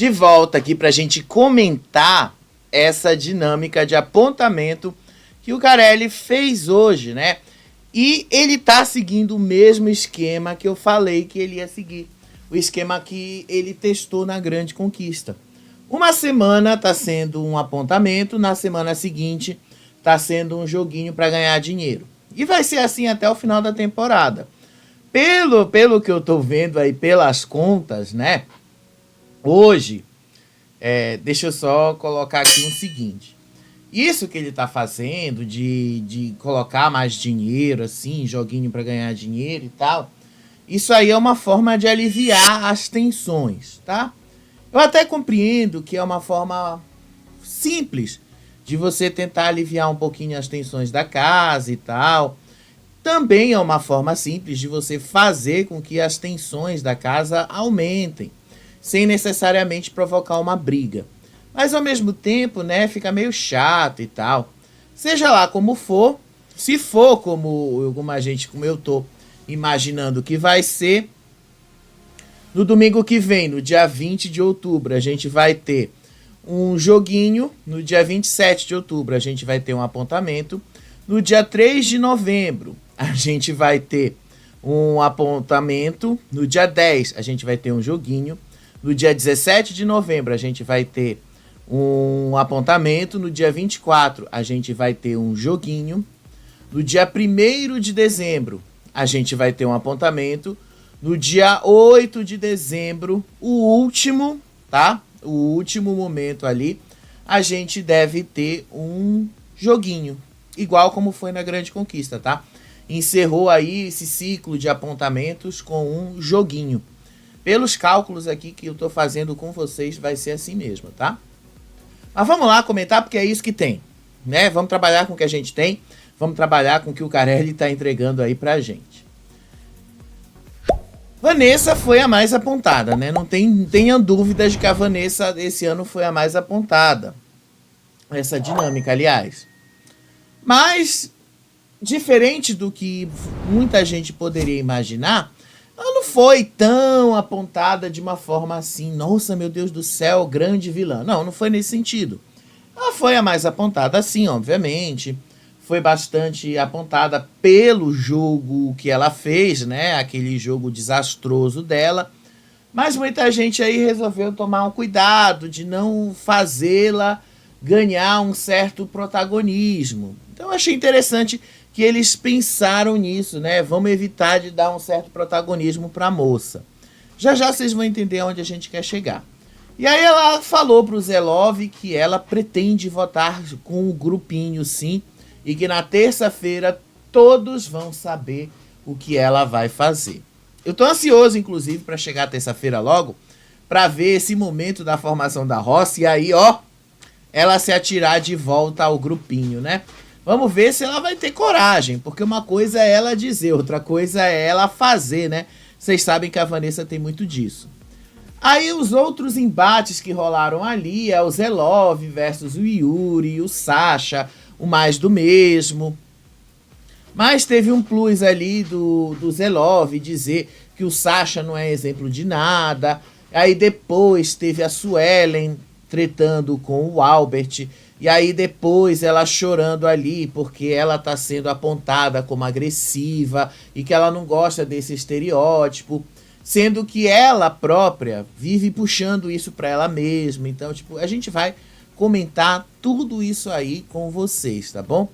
de volta aqui para a gente comentar essa dinâmica de apontamento que o Carelli fez hoje, né? E ele tá seguindo o mesmo esquema que eu falei que ele ia seguir. O esquema que ele testou na Grande Conquista. Uma semana tá sendo um apontamento, na semana seguinte tá sendo um joguinho para ganhar dinheiro. E vai ser assim até o final da temporada. Pelo que eu tô vendo aí, pelas contas, né? Hoje, deixa eu só colocar aqui o seguinte. Isso que ele tá fazendo de colocar mais dinheiro, assim, joguinho para ganhar dinheiro e tal, isso aí é uma forma de aliviar as tensões, tá? Eu até compreendo que é uma forma simples de você tentar aliviar um pouquinho as tensões da casa e tal. Também é uma forma simples de você fazer com que as tensões da casa aumentem, sem necessariamente provocar uma briga. Mas ao mesmo tempo, né, fica meio chato e tal. Seja lá como for, se for como alguma gente, como eu tô imaginando que vai ser, no domingo que vem, no dia 20 de outubro, a gente vai ter um joguinho. No dia 27 de outubro, a gente vai ter um apontamento. No dia 3 de novembro, a gente vai ter um apontamento. No dia 10, a gente vai ter um joguinho. No dia 17 de novembro, a gente vai ter um apontamento. No dia 24, a gente vai ter um joguinho. No dia 1º de dezembro, a gente vai ter um apontamento. No dia 8 de dezembro, o último, tá? O último momento ali, a gente deve ter um joguinho. Igual como foi na Grande Conquista, tá? Encerrou aí esse ciclo de apontamentos com um joguinho. Pelos cálculos aqui que eu tô fazendo com vocês, vai ser assim mesmo, tá? Mas vamos lá comentar, porque é isso que tem, né? Vamos trabalhar com o que a gente tem. Vamos trabalhar com o que o Carelli tá entregando aí pra gente. Vanessa foi a mais apontada, né? Não tenha dúvidas de que a Vanessa esse ano foi a mais apontada. Essa dinâmica, aliás. Mas, diferente do que muita gente poderia imaginar, ela não foi tão apontada de uma forma assim, nossa, meu Deus do céu, grande vilã. Não, não foi nesse sentido. Ela foi a mais apontada, sim, obviamente. Foi bastante apontada pelo jogo que ela fez, né? Aquele jogo desastroso dela. Mas muita gente aí resolveu tomar um cuidado de não fazê-la ganhar um certo protagonismo. Então eu achei interessante que eles pensaram nisso, né? Vamos evitar de dar um certo protagonismo para a moça. Já já vocês vão entender onde a gente quer chegar. E aí ela falou para o Zelov que ela pretende votar com o grupinho, sim, e que na terça-feira todos vão saber o que ela vai fazer. Eu tô ansioso, inclusive, para chegar terça-feira logo, para ver esse momento da formação da roça e aí, ó, ela se atirar de volta ao grupinho, né? Vamos ver se ela vai ter coragem, porque uma coisa é ela dizer, outra coisa é ela fazer, né? Vocês sabem que a Vanessa tem muito disso. Aí os outros embates que rolaram ali é o Zelov versus o Yuri, o Sasha, o mais do mesmo. Mas teve um plus ali do Zelov dizer que o Sasha não é exemplo de nada. Aí depois teve a Suelen tretando com o Albert. E aí depois ela chorando ali porque ela tá sendo apontada como agressiva e que ela não gosta desse estereótipo. Sendo que ela própria vive puxando isso pra ela mesma. Então, tipo, a gente vai comentar tudo isso aí com vocês, tá bom?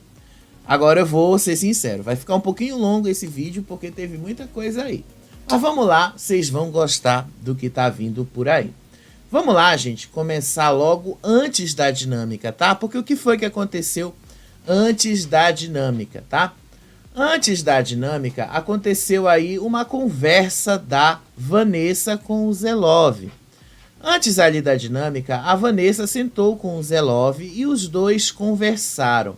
Agora eu vou ser sincero, vai ficar um pouquinho longo esse vídeo porque teve muita coisa aí. Mas vamos lá, vocês vão gostar do que tá vindo por aí. Vamos lá, gente, começar logo antes da dinâmica, tá? Porque o que foi que aconteceu antes da dinâmica, tá? Antes da dinâmica, aconteceu aí uma conversa da Vanessa com o Zelov. Antes ali da dinâmica, a Vanessa sentou com o Zelov e os dois conversaram.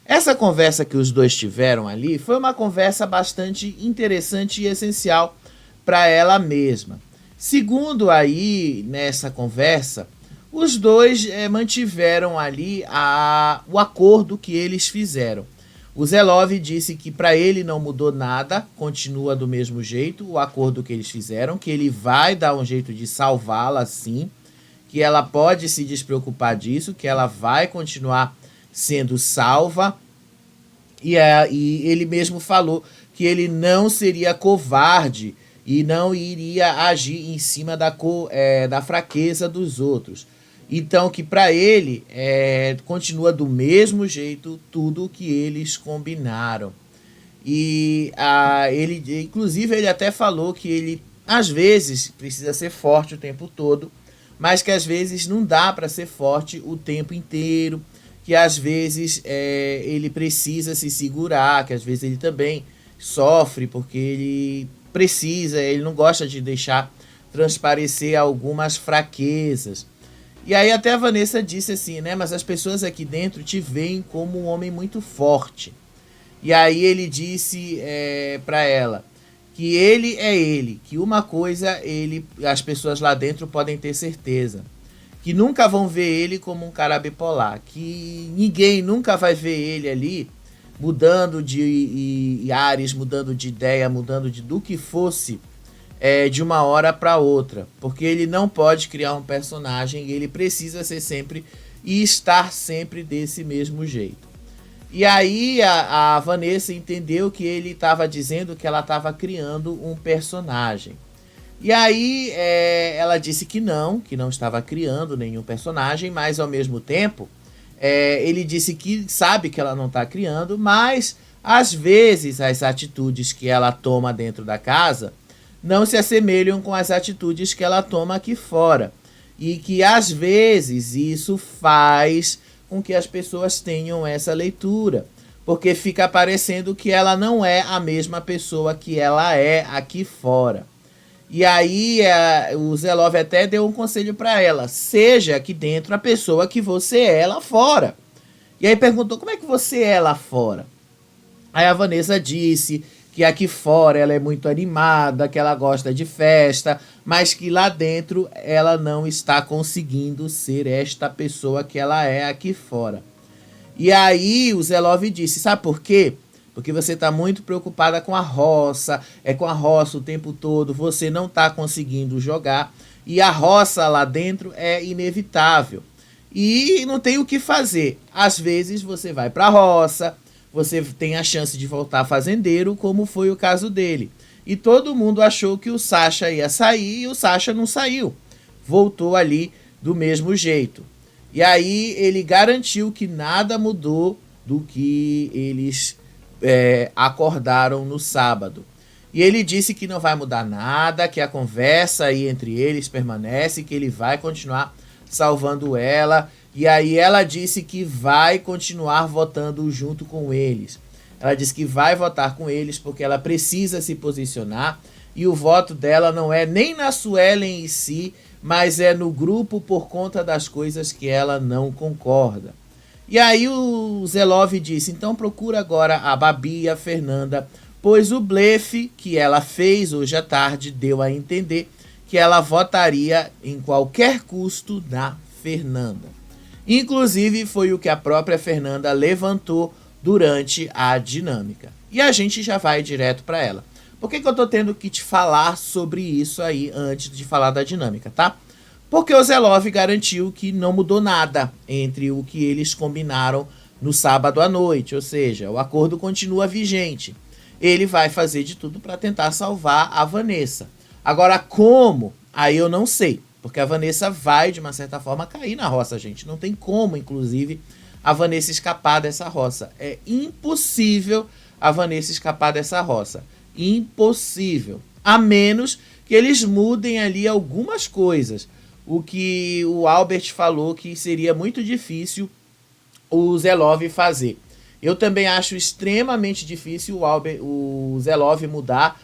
Essa conversa que os dois tiveram ali foi uma conversa bastante interessante e essencial para ela mesma. Segundo aí, nessa conversa, os dois mantiveram ali o acordo que eles fizeram. O Zelov disse que para ele não mudou nada, continua do mesmo jeito, o acordo que eles fizeram, que ele vai dar um jeito de salvá-la sim, que ela pode se despreocupar disso, que ela vai continuar sendo salva. E ele mesmo falou que ele não seria covarde e não iria agir em cima da fraqueza dos outros. Então, que para ele continua do mesmo jeito tudo o que eles combinaram. E inclusive, ele até falou que ele, às vezes, precisa ser forte o tempo todo, mas que às vezes não dá para ser forte o tempo inteiro, que às vezes ele precisa se segurar, que às vezes ele também sofre porque ele não gosta de deixar transparecer algumas fraquezas. E aí até a Vanessa disse assim, né, mas as pessoas aqui dentro te veem como um homem muito forte. E aí ele disse para ela que ele é ele, que uma coisa as pessoas lá dentro podem ter certeza, que nunca vão ver ele como um cara bipolar, que ninguém nunca vai ver ele ali mudando de ares, mudando de ideia, mudando do que fosse de uma hora para outra, porque ele não pode criar um personagem e ele precisa ser sempre e estar sempre desse mesmo jeito. E aí a Vanessa entendeu que ele estava dizendo que ela estava criando um personagem. E aí ela disse que não estava criando nenhum personagem, mas ao mesmo tempo ele disse que sabe que ela não está criando, mas às vezes as atitudes que ela toma dentro da casa não se assemelham com as atitudes que ela toma aqui fora. E que às vezes isso faz com que as pessoas tenham essa leitura, porque fica parecendo que ela não é a mesma pessoa que ela é aqui fora. E aí o Zelov até deu um conselho para ela: seja aqui dentro a pessoa que você é lá fora. E aí perguntou: como é que você é lá fora? Aí a Vanessa disse que aqui fora ela é muito animada, que ela gosta de festa, mas que lá dentro ela não está conseguindo ser esta pessoa que ela é aqui fora. E aí o Zelov disse: sabe por quê? Porque você está muito preocupada com a roça, com a roça o tempo todo, você não está conseguindo jogar, e a roça lá dentro é inevitável. E não tem o que fazer. Às vezes você vai para a roça, você tem a chance de voltar fazendeiro, como foi o caso dele. E todo mundo achou que o Sasha ia sair, e o Sasha não saiu. Voltou ali do mesmo jeito. E aí ele garantiu que nada mudou do que eles acordaram no sábado. E ele disse que não vai mudar nada, que a conversa aí entre eles permanece, que ele vai continuar salvando ela. E aí ela disse que vai continuar votando junto com eles. Ela disse que vai votar com eles porque ela precisa se posicionar. E o voto dela não é nem na Suelen em si, mas é no grupo por conta das coisas que ela não concorda. E aí o Zelov disse: então procura agora a Babi e a Fernanda, pois o blefe que ela fez hoje à tarde deu a entender que ela votaria em qualquer custo na Fernanda. Inclusive foi o que a própria Fernanda levantou durante a dinâmica. E a gente já vai direto para ela. Por que eu tô tendo que te falar sobre isso aí antes de falar da dinâmica, tá? Porque o Zelov garantiu que não mudou nada entre o que eles combinaram no sábado à noite, ou seja, o acordo continua vigente. Ele vai fazer de tudo para tentar salvar a Vanessa. Agora, como? Aí eu não sei, porque a Vanessa vai, de uma certa forma, cair na roça, gente. Não tem como, inclusive, a Vanessa escapar dessa roça. É impossível a Vanessa escapar dessa roça. Impossível. A menos que eles mudem ali algumas coisas. O que o Albert falou que seria muito difícil o Zelov fazer. Eu também acho extremamente difícil o Zelov mudar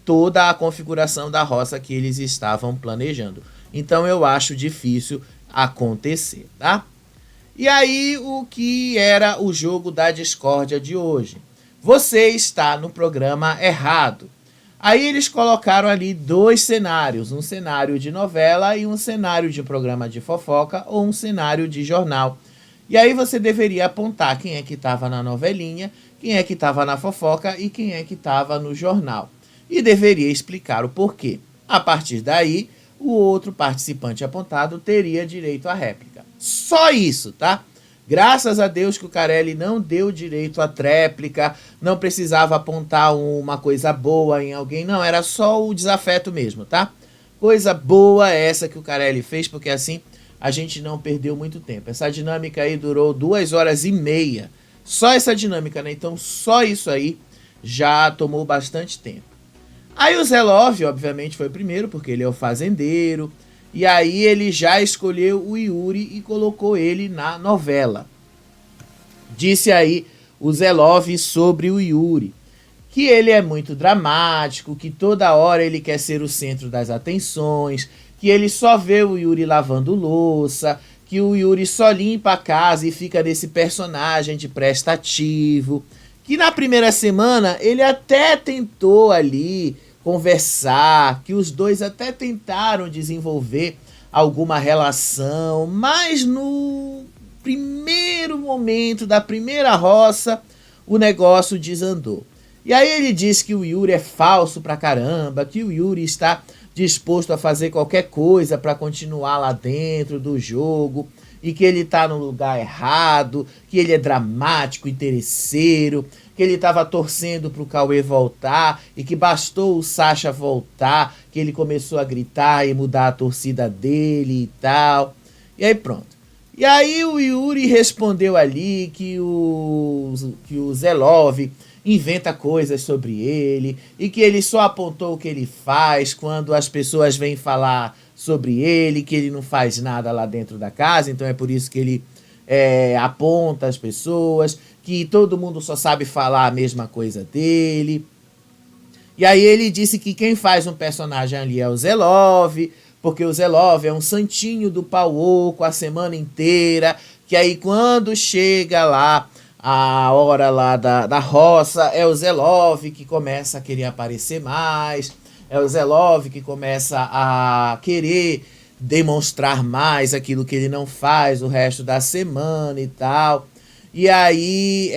toda a configuração da roça que eles estavam planejando. Então eu acho difícil acontecer, tá? E aí, o que era o jogo da discórdia de hoje? Você está no programa errado. Aí eles colocaram ali 2 cenários, um cenário de novela e um cenário de programa de fofoca ou um cenário de jornal. E aí você deveria apontar quem é que estava na novelinha, quem é que estava na fofoca e quem é que estava no jornal. E deveria explicar o porquê. A partir daí, o outro participante apontado teria direito à réplica. Só isso, tá? Graças a Deus que o Carelli não deu direito à tréplica, não precisava apontar uma coisa boa em alguém, não, era só o desafeto mesmo, tá? Coisa boa essa que o Carelli fez, porque assim a gente não perdeu muito tempo. Essa dinâmica aí durou 2h30, só essa dinâmica, né? Então só isso aí já tomou bastante tempo. Aí o Zé Love, obviamente, foi primeiro, porque ele é o fazendeiro. E aí ele já escolheu o Yuri e colocou ele na novela. Disse aí o Zé Love sobre o Yuri, que ele é muito dramático, que toda hora ele quer ser o centro das atenções, que ele só vê o Yuri lavando louça, que o Yuri só limpa a casa e fica nesse personagem de prestativo, que na primeira semana ele até tentou ali conversar, que os dois até tentaram desenvolver alguma relação, mas no primeiro momento da primeira roça o negócio desandou. E aí ele diz que o Yuri é falso pra caramba, que o Yuri está disposto a fazer qualquer coisa para continuar lá dentro do jogo e que ele tá no lugar errado, que ele é dramático, interesseiro, que ele estava torcendo pro Cauê voltar e que bastou o Sasha voltar, que ele começou a gritar e mudar a torcida dele e tal. E aí pronto. E aí o Yuri respondeu ali que o Zé Love inventa coisas sobre ele e que ele só apontou o que ele faz quando as pessoas vêm falar sobre ele, que ele não faz nada lá dentro da casa, então é por isso que ele aponta as pessoas, que todo mundo só sabe falar a mesma coisa dele. E aí ele disse que quem faz um personagem ali é o Zé Love, porque o Zé Love é um santinho do pau oco a semana inteira, que aí quando chega lá a hora lá da roça, é o Zé Love que começa a querer aparecer mais, é o Zé Love que começa a querer demonstrar mais aquilo que ele não faz o resto da semana e tal. E aí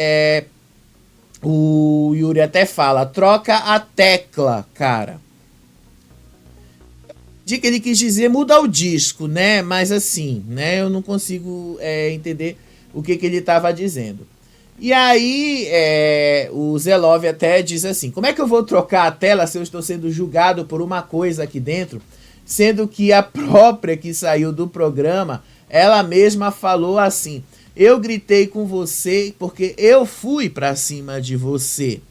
o Yuri até fala, troca a tecla, cara. De que ele quis dizer muda o disco, né? Mas assim, né? Eu não consigo entender o que ele estava dizendo. E aí o Zé Love até diz assim, como é que eu vou trocar a tela se eu estou sendo julgado por uma coisa aqui dentro, sendo que a própria que saiu do programa, ela mesma falou assim, eu gritei com você porque eu fui pra cima de você.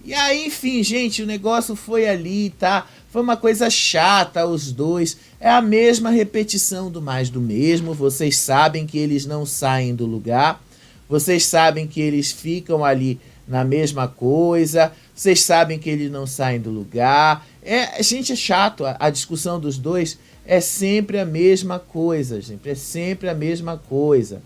E aí, enfim, gente, o negócio foi ali, tá? Foi uma coisa chata os dois. É a mesma repetição do mais do mesmo. Vocês sabem que eles não saem do lugar. Vocês sabem que eles ficam ali na mesma coisa. Vocês sabem que eles não saem do lugar. Gente, é chato. A discussão dos dois é sempre a mesma coisa, gente. É sempre a mesma coisa.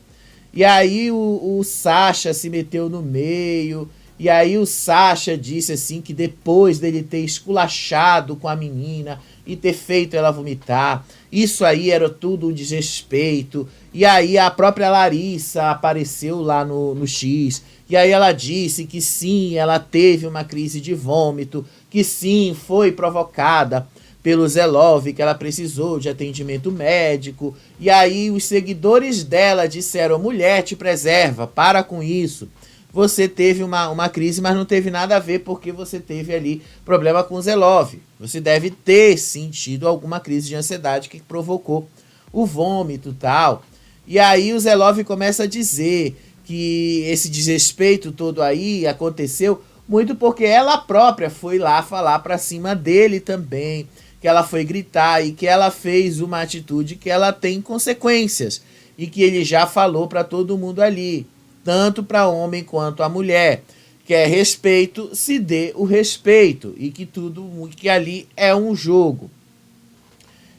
E aí o Sasha se meteu no meio. E aí o Sasha disse assim que depois dele ter esculachado com a menina e ter feito ela vomitar, isso aí era tudo um desrespeito. E aí a própria Larissa apareceu lá no X. E aí ela disse que sim, ela teve uma crise de vômito, que sim, foi provocada pelo Zé Love, que ela precisou de atendimento médico. E aí os seguidores dela disseram, mulher, te preserva, para com isso. Você teve uma crise, mas não teve nada a ver porque você teve ali problema com o Zé Love. Você deve ter sentido alguma crise de ansiedade que provocou o vômito e tal. E aí o Zé Love começa a dizer que esse desrespeito todo aí aconteceu muito porque ela própria foi lá falar pra cima dele também, que ela foi gritar e que ela fez uma atitude que ela tem consequências e que ele já falou pra todo mundo ali, tanto para homem quanto a mulher, que é respeito, se dê o respeito, e que tudo que ali é um jogo.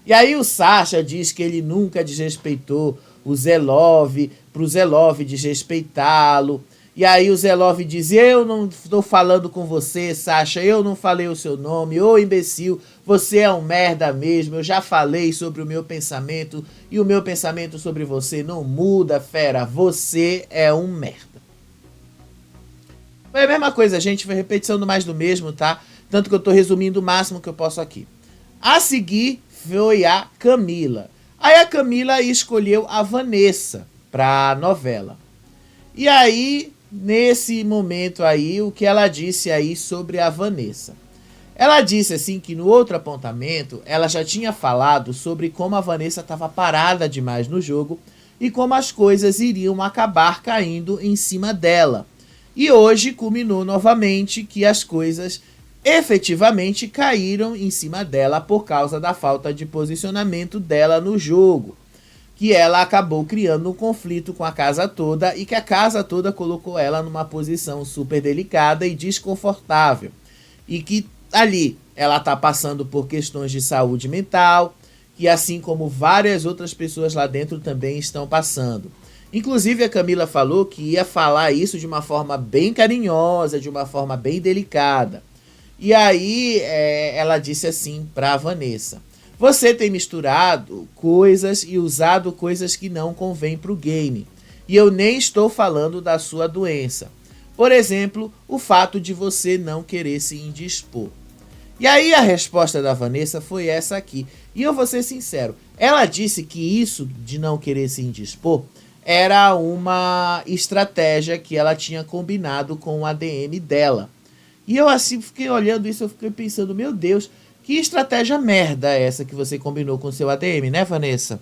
E aí o Sasha diz que ele nunca desrespeitou o Zé Love, pro Zé Love desrespeitá-lo. E aí o Zé Love diz, eu não estou falando com você, Sasha, eu não falei o seu nome, ô imbecil, você é um merda mesmo, eu já falei sobre o meu pensamento, e o meu pensamento sobre você não muda, fera, você é um merda. Foi a mesma coisa, gente, foi repetição do mais do mesmo, tá? Tanto que eu tô resumindo o máximo que eu posso aqui. A seguir, foi a Camila. Aí a Camila escolheu a Vanessa para a novela. E aí, nesse momento aí, o que ela disse aí sobre a Vanessa? Ela disse assim que no outro apontamento, ela já tinha falado sobre como a Vanessa estava parada demais no jogo e como as coisas iriam acabar caindo em cima dela. E hoje culminou novamente que as coisas efetivamente caíram em cima dela por causa da falta de posicionamento dela no jogo. Que ela acabou criando um conflito com a casa toda e que a casa toda colocou ela numa posição super delicada e desconfortável. E que ali ela está passando por questões de saúde mental, que assim como várias outras pessoas lá dentro também estão passando. Inclusive a Camila falou que ia falar isso de uma forma bem carinhosa, de uma forma bem delicada. E aí ela disse assim para a Vanessa: você tem misturado coisas e usado coisas que não convêm para o game. E eu nem estou falando da sua doença. Por exemplo, o fato de você não querer se indispor. E aí a resposta da Vanessa foi essa aqui. E eu vou ser sincero, ela disse que isso de não querer se indispor era uma estratégia que ela tinha combinado com o ADM dela. E eu assim fiquei olhando isso, eu fiquei pensando, meu Deus, que estratégia merda é essa que você combinou com o seu ADM, né, Vanessa?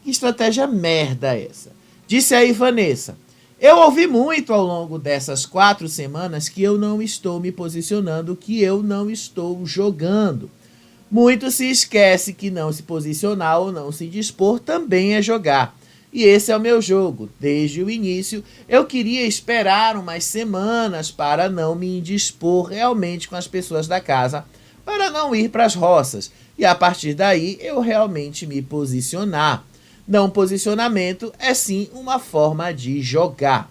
Que estratégia merda é essa? Disse aí, Vanessa: eu ouvi muito ao longo dessas 4 semanas que eu não estou me posicionando, que eu não estou jogando. Muito se esquece que não se posicionar ou não se dispor também é jogar. E esse é o meu jogo. Desde o início, eu queria esperar umas semanas para não me indispor realmente com as pessoas da casa, para não ir para as roças. E a partir daí, eu realmente me posicionar. Não posicionamento é sim uma forma de jogar.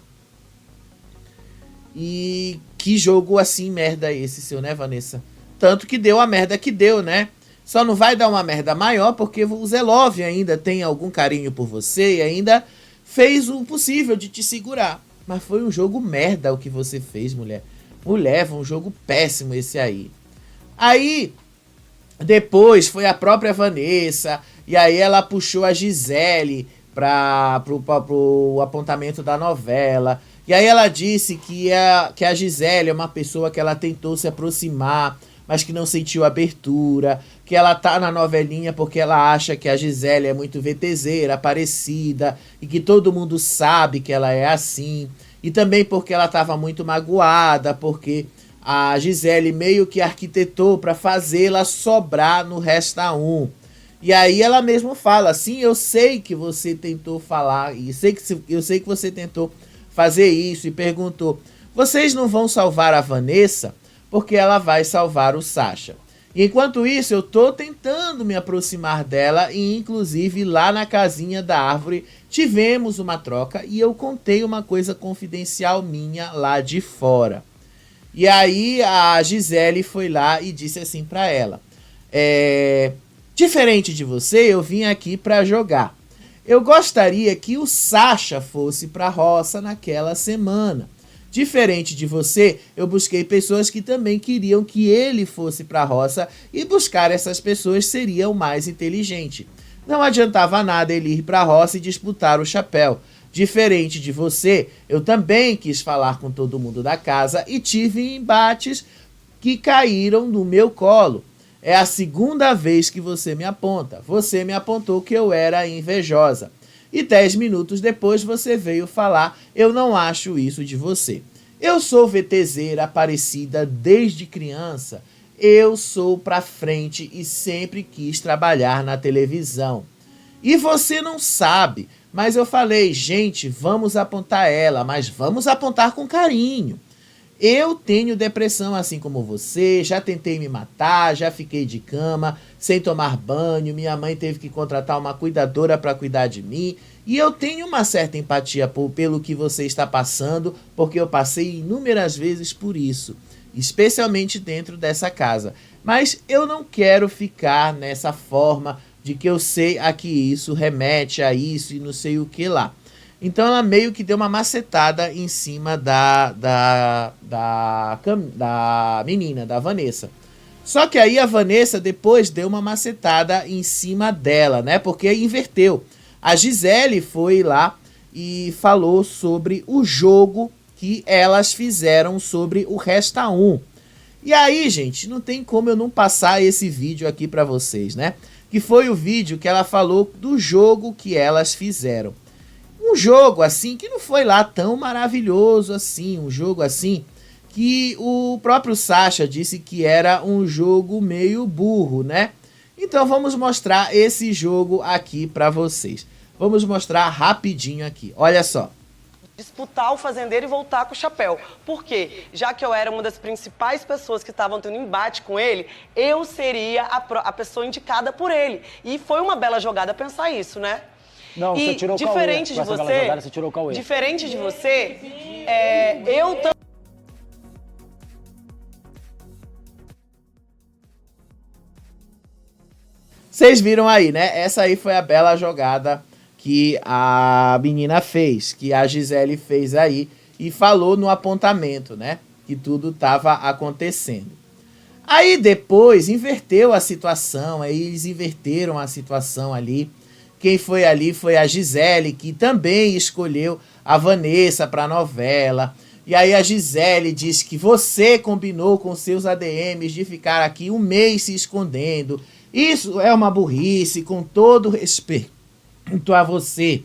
E que jogo assim merda é esse seu, né, Vanessa? Tanto que deu a merda que deu, né? Só não vai dar uma merda maior porque o Zelov ainda tem algum carinho por você e ainda fez o possível de te segurar. Mas foi um jogo merda o que você fez, mulher. Mulher, foi um jogo péssimo esse aí. Aí, depois foi a própria Vanessa, e aí ela puxou a Gisele pro apontamento da novela. E aí ela disse que a Gisele é uma pessoa que ela tentou se aproximar, mas que não sentiu abertura, que ela tá na novelinha porque ela acha que a Gisele é muito VTZera, parecida, e que todo mundo sabe que ela é assim, e também porque ela estava muito magoada, porque a Gisele meio que arquitetou para fazê-la sobrar no Resta 1. E aí ela mesmo fala, sim, eu sei que você tentou falar, e eu sei que você tentou fazer isso, e perguntou, vocês não vão salvar a Vanessa? Porque ela vai salvar o Sasha. E enquanto isso, eu tô tentando me aproximar dela e inclusive lá na casinha da árvore tivemos uma troca e eu contei uma coisa confidencial minha lá de fora. E aí a Gisele foi lá e disse assim pra ela, diferente de você, eu vim aqui pra jogar. Eu gostaria que o Sasha fosse pra roça naquela semana. Diferente de você, eu busquei pessoas que também queriam que ele fosse para a roça e buscar essas pessoas seria o mais inteligente. Não adiantava nada ele ir para a roça e disputar o chapéu. Diferente de você, eu também quis falar com todo mundo da casa e tive embates que caíram no meu colo. É a segunda vez que você me aponta. Você me apontou que eu era invejosa. E 10 minutos depois você veio falar, eu não acho isso de você. Eu sou VTZera Aparecida desde criança. Eu sou pra frente e sempre quis trabalhar na televisão. E você não sabe, mas eu falei, gente, vamos apontar ela, mas vamos apontar com carinho. Eu tenho depressão assim como você, já tentei me matar, já fiquei de cama, sem tomar banho, minha mãe teve que contratar uma cuidadora para cuidar de mim, e eu tenho uma certa empatia pelo que você está passando, porque eu passei inúmeras vezes por isso, especialmente dentro dessa casa. Mas eu não quero ficar nessa forma de que eu sei a que isso remete a isso e não sei o que lá. Então ela meio que deu uma macetada em cima da menina, da Vanessa. Só que aí a Vanessa depois deu uma macetada em cima dela, né? Porque inverteu. A Gisele foi lá e falou sobre o jogo que elas fizeram sobre o Resta 1. E aí, gente, não tem como eu não passar esse vídeo aqui pra vocês, né? Que foi o vídeo que ela falou do jogo que elas fizeram. Um jogo assim que não foi lá tão maravilhoso assim, um jogo assim que o próprio Sasha disse que era um jogo meio burro, né? Então vamos mostrar esse jogo aqui pra vocês. Vamos mostrar rapidinho aqui, olha só. Disputar o fazendeiro e voltar com o chapéu. Por quê? Já que eu era uma das principais pessoas que estavam tendo embate com ele, eu seria a pessoa indicada por ele. E foi uma bela jogada pensar isso, né? Não, e você tirou o Cauê. diferente de você, jogada, você tirou o Cauê. Diferente de você, eu também. Vocês viram aí, né? Essa aí foi a bela jogada que a menina fez, que a Gisele fez aí e falou no apontamento, né? Que tudo estava acontecendo. Aí depois inverteu a situação, aí eles inverteram a situação ali. Quem foi ali foi a Gisele, que também escolheu a Vanessa para a novela. E aí a Gisele diz que você combinou com seus ADMs de ficar aqui um mês se escondendo. Isso é uma burrice, com todo respeito a você.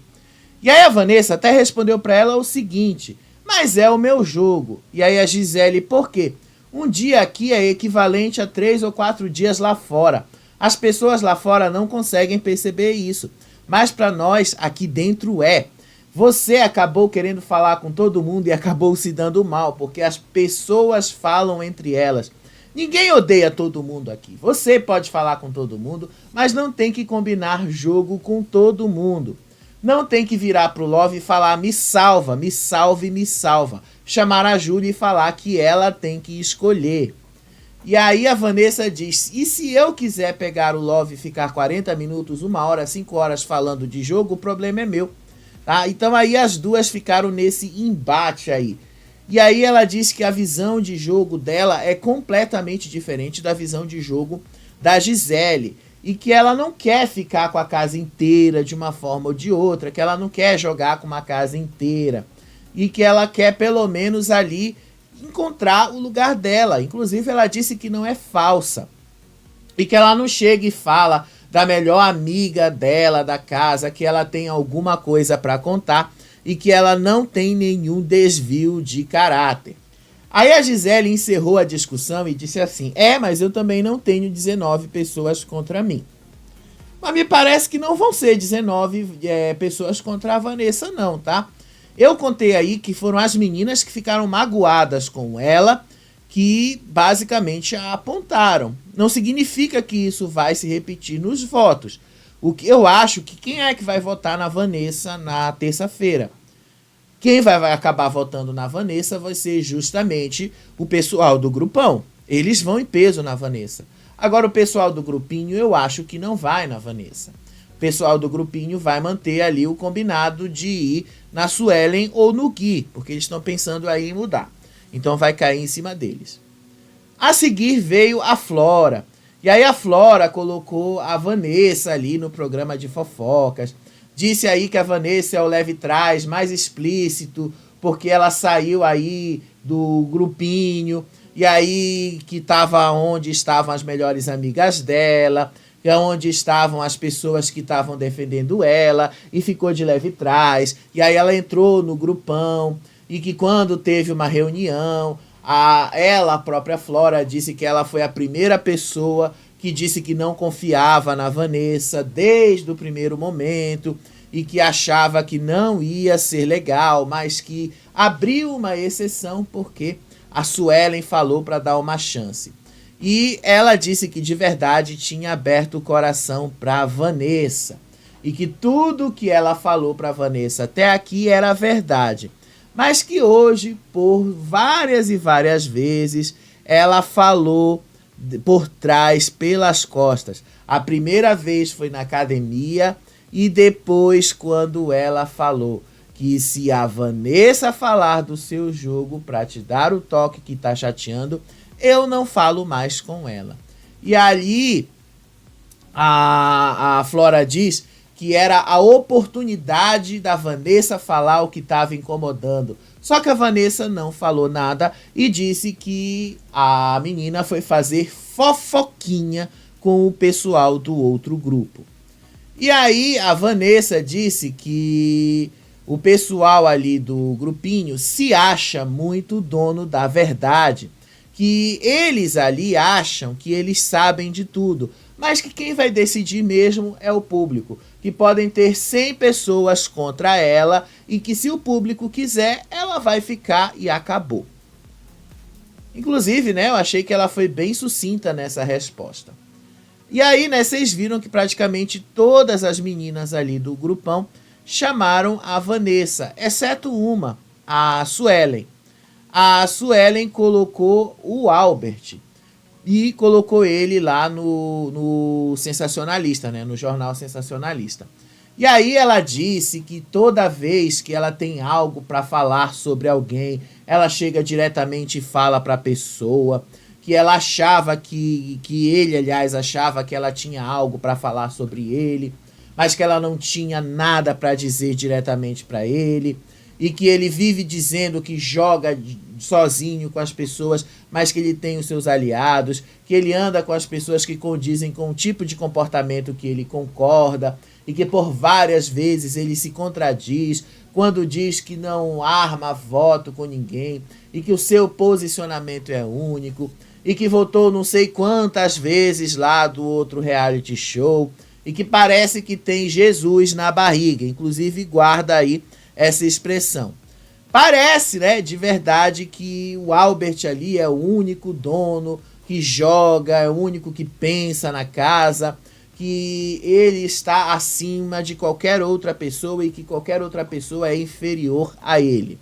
E aí a Vanessa até respondeu para ela o seguinte: mas é o meu jogo. E aí a Gisele, por quê? Um dia aqui é equivalente a 3 ou 4 dias lá fora. As pessoas lá fora não conseguem perceber isso, mas para nós aqui dentro é. Você acabou querendo falar com todo mundo e acabou se dando mal, porque as pessoas falam entre elas. Ninguém odeia todo mundo aqui. Você pode falar com todo mundo, mas não tem que combinar jogo com todo mundo. Não tem que virar pro Love e falar me salva, me salve, me salva. Chamar a Júlia e falar que ela tem que escolher. E aí a Vanessa diz, e se eu quiser pegar o Love e ficar 40 minutos, 1 hora, 5 horas falando de jogo, o problema é meu. Tá? Então aí as duas ficaram nesse embate aí. E aí ela diz que a visão de jogo dela é completamente diferente da visão de jogo da Gisele. E que ela não quer ficar com a casa inteira de uma forma ou de outra, que ela não quer jogar com uma casa inteira. E que ela quer pelo menos ali encontrar o lugar dela. Inclusive ela disse que não é falsa. E que ela não chega e fala da melhor amiga dela da casa, que ela tem alguma coisa para contar. E que ela não tem nenhum desvio de caráter. Aí a Gisele encerrou a discussão e disse assim, mas eu também não tenho 19 pessoas contra mim. Mas me parece que não vão ser 19 pessoas contra a Vanessa não, tá? Eu contei aí que foram as meninas que ficaram magoadas com ela, que basicamente a apontaram. Não significa que isso vai se repetir nos votos. O que eu acho que quem é que vai votar na Vanessa na terça-feira? Quem vai acabar votando na Vanessa vai ser justamente o pessoal do grupão. Eles vão em peso na Vanessa. Agora o pessoal do grupinho eu acho que não vai na Vanessa. O pessoal do grupinho vai manter ali o combinado de ir na Suelen ou no Gui, porque eles estão pensando aí em mudar. Então vai cair em cima deles. A seguir veio a Flora. E aí a Flora colocou a Vanessa ali no programa de fofocas. Disse aí que a Vanessa é o leve trás mais explícito, porque ela saiu aí do grupinho, e aí que estava onde estavam as melhores amigas dela, e onde estavam as pessoas que estavam defendendo ela, e ficou de leve trás. E aí ela entrou no grupão, e que quando teve uma reunião, a própria Flora disse que ela foi a primeira pessoa que disse que não confiava na Vanessa desde o primeiro momento e que achava que não ia ser legal, mas que abriu uma exceção porque a Suelen falou para dar uma chance. E ela disse que de verdade tinha aberto o coração para Vanessa e que tudo que ela falou para Vanessa até aqui era verdade, mas que hoje, por várias e várias vezes, ela falou por trás, pelas costas. A primeira vez foi na academia e depois quando ela falou que se a Vanessa falar do seu jogo para te dar o toque que tá chateando, eu não falo mais com ela. E ali a Flora diz que era a oportunidade da Vanessa falar o que estava incomodando. Só que a Vanessa não falou nada e disse que a menina foi fazer fofoquinha com o pessoal do outro grupo. E aí a Vanessa disse que o pessoal ali do grupinho se acha muito dono da verdade, que eles ali acham que eles sabem de tudo, mas que quem vai decidir mesmo é o público, que podem ter 100 pessoas contra ela e que se o público quiser, ela vai ficar e acabou. Inclusive, né, eu achei que ela foi bem sucinta nessa resposta. E aí, né, vocês viram que praticamente todas as meninas ali do grupão chamaram a Vanessa, exceto uma, a Suelen. A Suelen colocou o Albert e colocou ele lá no Sensacionalista, né, no jornal Sensacionalista. E aí ela disse que toda vez que ela tem algo para falar sobre alguém, ela chega diretamente e fala para a pessoa, que ela achava que ele, aliás, achava que ela tinha algo para falar sobre ele, mas que ela não tinha nada para dizer diretamente para ele, e que ele vive dizendo que joga sozinho com as pessoas, mas que ele tem os seus aliados, que ele anda com as pessoas que condizem com o tipo de comportamento que ele concorda, e que por várias vezes ele se contradiz quando diz que não arma voto com ninguém, e que o seu posicionamento é único, e que votou não sei quantas vezes lá do outro reality show, e que parece que tem Jesus na barriga, inclusive guarda aí essa expressão. Parece, né, de verdade que o Albert ali é o único dono que joga, é o único que pensa na casa, que ele está acima de qualquer outra pessoa e que qualquer outra pessoa é inferior a ele.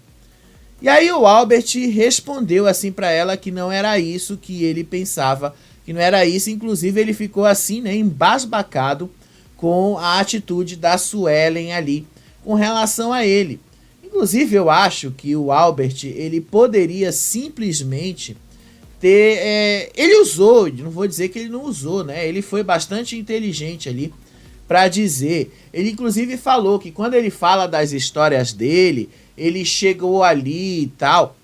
E aí o Albert respondeu assim para ela que não era isso que ele pensava, que não era isso, inclusive ele ficou assim, né, embasbacado com a atitude da Suelen ali com relação a ele. Inclusive eu acho que o Albert, ele poderia simplesmente ter, ele usou, não vou dizer que ele não usou, né, ele foi bastante inteligente ali para dizer, ele inclusive falou que quando ele fala das histórias dele, ele chegou ali e tal,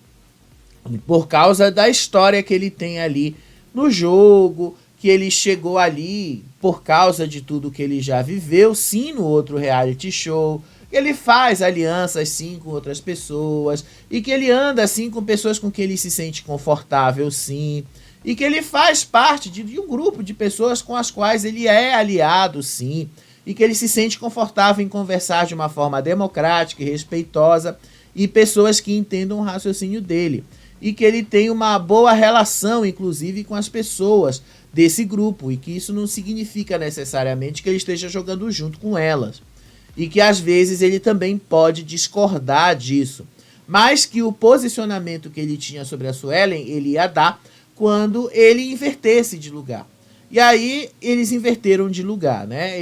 por causa da história que ele tem ali no jogo, que ele chegou ali por causa de tudo que ele já viveu, sim, no outro reality show, que ele faz alianças, sim, com outras pessoas, e que ele anda, assim, com pessoas com quem ele se sente confortável, sim, e que ele faz parte de um grupo de pessoas com as quais ele é aliado, sim, e que ele se sente confortável em conversar de uma forma democrática e respeitosa, e pessoas que entendam o raciocínio dele. E que ele tem uma boa relação, inclusive, com as pessoas desse grupo, e que isso não significa necessariamente que ele esteja jogando junto com elas. E que às vezes ele também pode discordar disso. Mas que o posicionamento que ele tinha sobre a Suelen, ele ia dar quando ele invertesse de lugar. E aí eles inverteram de lugar, né?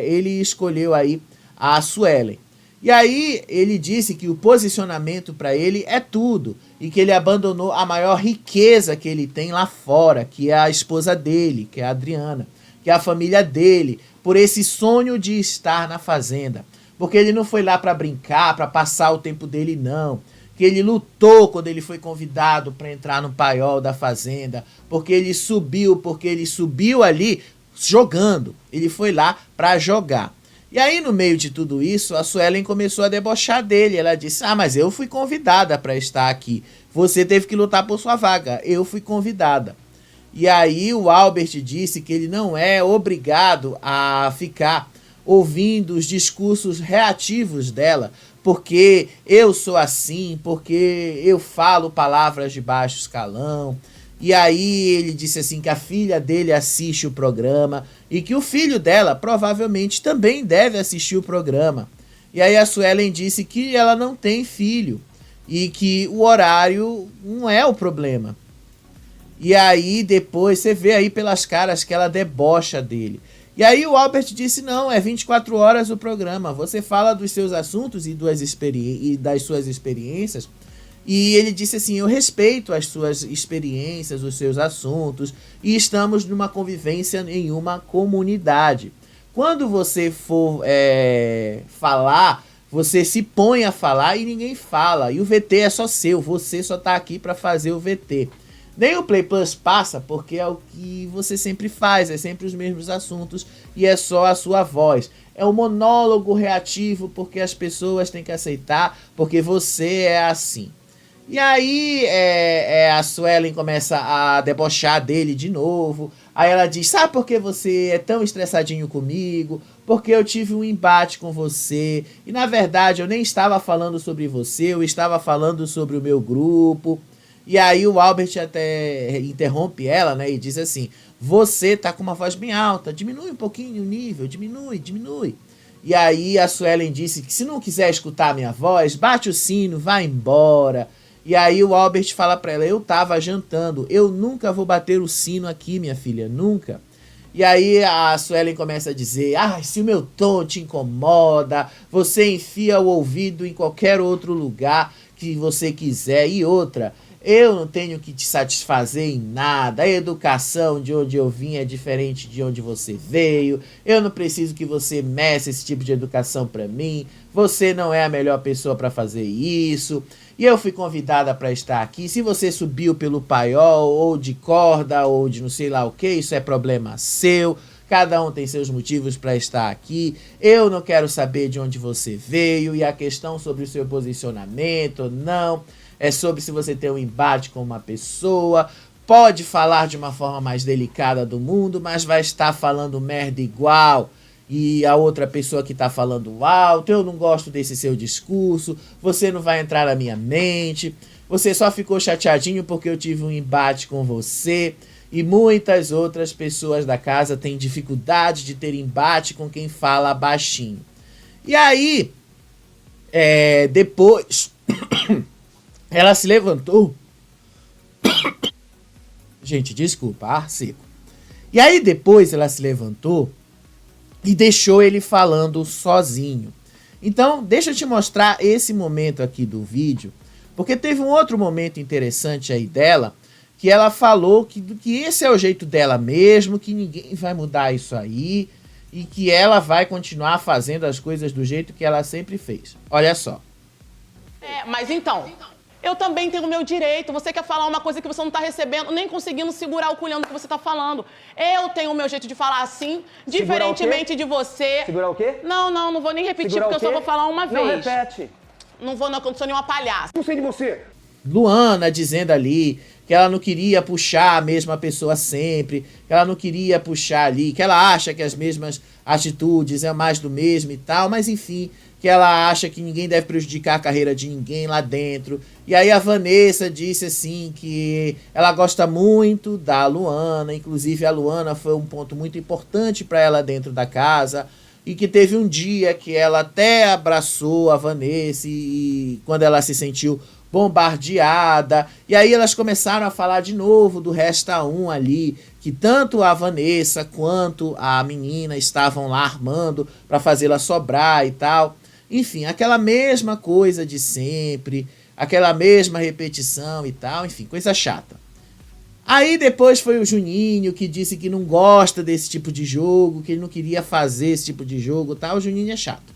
Ele escolheu aí a Suelen. E aí ele disse que o posicionamento para ele é tudo, e que ele abandonou a maior riqueza que ele tem lá fora, que é a esposa dele, que é a Adriana, que é a família dele, por esse sonho de estar na fazenda. Porque ele não foi lá para brincar, para passar o tempo dele, não. Que ele lutou quando ele foi convidado para entrar no paiol da fazenda, porque ele subiu ali jogando. Ele foi lá para jogar. E aí, no meio de tudo isso, a Suelen começou a debochar dele. Ela disse, mas eu fui convidada para estar aqui. Você teve que lutar por sua vaga. Eu fui convidada. E aí o Albert disse que ele não é obrigado a ficar ouvindo os discursos reativos dela, porque eu sou assim, porque eu falo palavras de baixo escalão. E aí ele disse assim que a filha dele assiste o programa e que o filho dela provavelmente também deve assistir o programa. E aí a Suelen disse que ela não tem filho e que o horário não é o problema. E aí depois você vê aí pelas caras que ela debocha dele. E aí o Albert disse, não, é 24 horas o programa, você fala dos seus assuntos e das suas experiências, E ele disse assim, eu respeito as suas experiências, os seus assuntos, e estamos numa convivência em uma comunidade. Quando você for falar, você se põe a falar e ninguém fala. E o VT é só seu, você só tá aqui para fazer o VT. Nem o Play Plus passa, porque é o que você sempre faz, é sempre os mesmos assuntos e é só a sua voz. É um monólogo reativo, porque as pessoas têm que aceitar, porque você é assim. E aí a Suelen começa a debochar dele de novo. Aí ela diz, sabe por que você é tão estressadinho comigo? Porque eu tive um embate com você. E na verdade eu nem estava falando sobre você, eu estava falando sobre o meu grupo. E aí o Albert até interrompe ela, né? E diz assim, você tá com uma voz bem alta, diminui um pouquinho o nível, diminui. E aí a Suelen disse que se não quiser escutar a minha voz, bate o sino, vai embora. E aí o Albert fala pra ela, eu tava jantando, eu nunca vou bater o sino aqui, minha filha, nunca. E aí a Suelen começa a dizer, se o meu tom te incomoda, você enfia o ouvido em qualquer outro lugar que você quiser. E outra, eu não tenho que te satisfazer em nada, a educação de onde eu vim é diferente de onde você veio, eu não preciso que você meça esse tipo de educação pra mim, você não é a melhor pessoa pra fazer isso, e eu fui convidada pra estar aqui, se você subiu pelo paiol, ou de corda, ou de não sei lá o que, isso é problema seu, cada um tem seus motivos pra estar aqui, eu não quero saber de onde você veio, e a questão sobre o seu posicionamento, não... É sobre se você tem um embate com uma pessoa, pode falar de uma forma mais delicada do mundo, mas vai estar falando merda igual. E a outra pessoa que está falando alto, eu não gosto desse seu discurso, você não vai entrar na minha mente, você só ficou chateadinho porque eu tive um embate com você. E muitas outras pessoas da casa têm dificuldade de ter embate com quem fala baixinho. E aí, depois... Ela se levantou. Gente, desculpa, seco. E aí depois ela se levantou e deixou ele falando sozinho. Então, deixa eu te mostrar esse momento aqui do vídeo, porque teve um outro momento interessante aí dela, que ela falou que esse é o jeito dela mesmo, que ninguém vai mudar isso aí, e que ela vai continuar fazendo as coisas do jeito que ela sempre fez. Olha só. Mas então... Eu também tenho o meu direito. Você quer falar uma coisa que você não está recebendo, nem conseguindo segurar o culhão do que você está falando. Eu tenho o meu jeito de falar assim, diferentemente de você. Segurar o quê? Não vou nem repetir, porque eu só vou falar uma vez. Não repete. Não vou, não, porque eu não sou nenhuma palhaça. Não sei de você. Luana dizendo ali que ela não queria puxar a mesma pessoa sempre, que ela não queria puxar ali, que ela acha que as mesmas atitudes é mais do mesmo e tal, mas enfim... que ela acha que ninguém deve prejudicar a carreira de ninguém lá dentro. E aí a Vanessa disse assim que ela gosta muito da Luana, inclusive a Luana foi um ponto muito importante para ela dentro da casa, e que teve um dia que ela até abraçou a Vanessa e quando ela se sentiu bombardeada, e aí elas começaram a falar de novo do Resta 1 ali, que tanto a Vanessa quanto a menina estavam lá armando para fazê-la sobrar e tal. Enfim, aquela mesma coisa de sempre, aquela mesma repetição e tal, enfim, coisa chata. Aí depois foi o Juninho que disse que não gosta desse tipo de jogo, que ele não queria fazer esse tipo de jogo e tal, o Juninho é chato.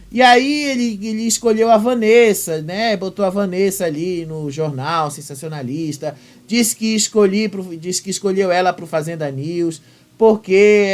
E aí ele escolheu a Vanessa, né, botou a Vanessa ali no jornal sensacionalista, disse que escolheu ela pro Fazenda News, porque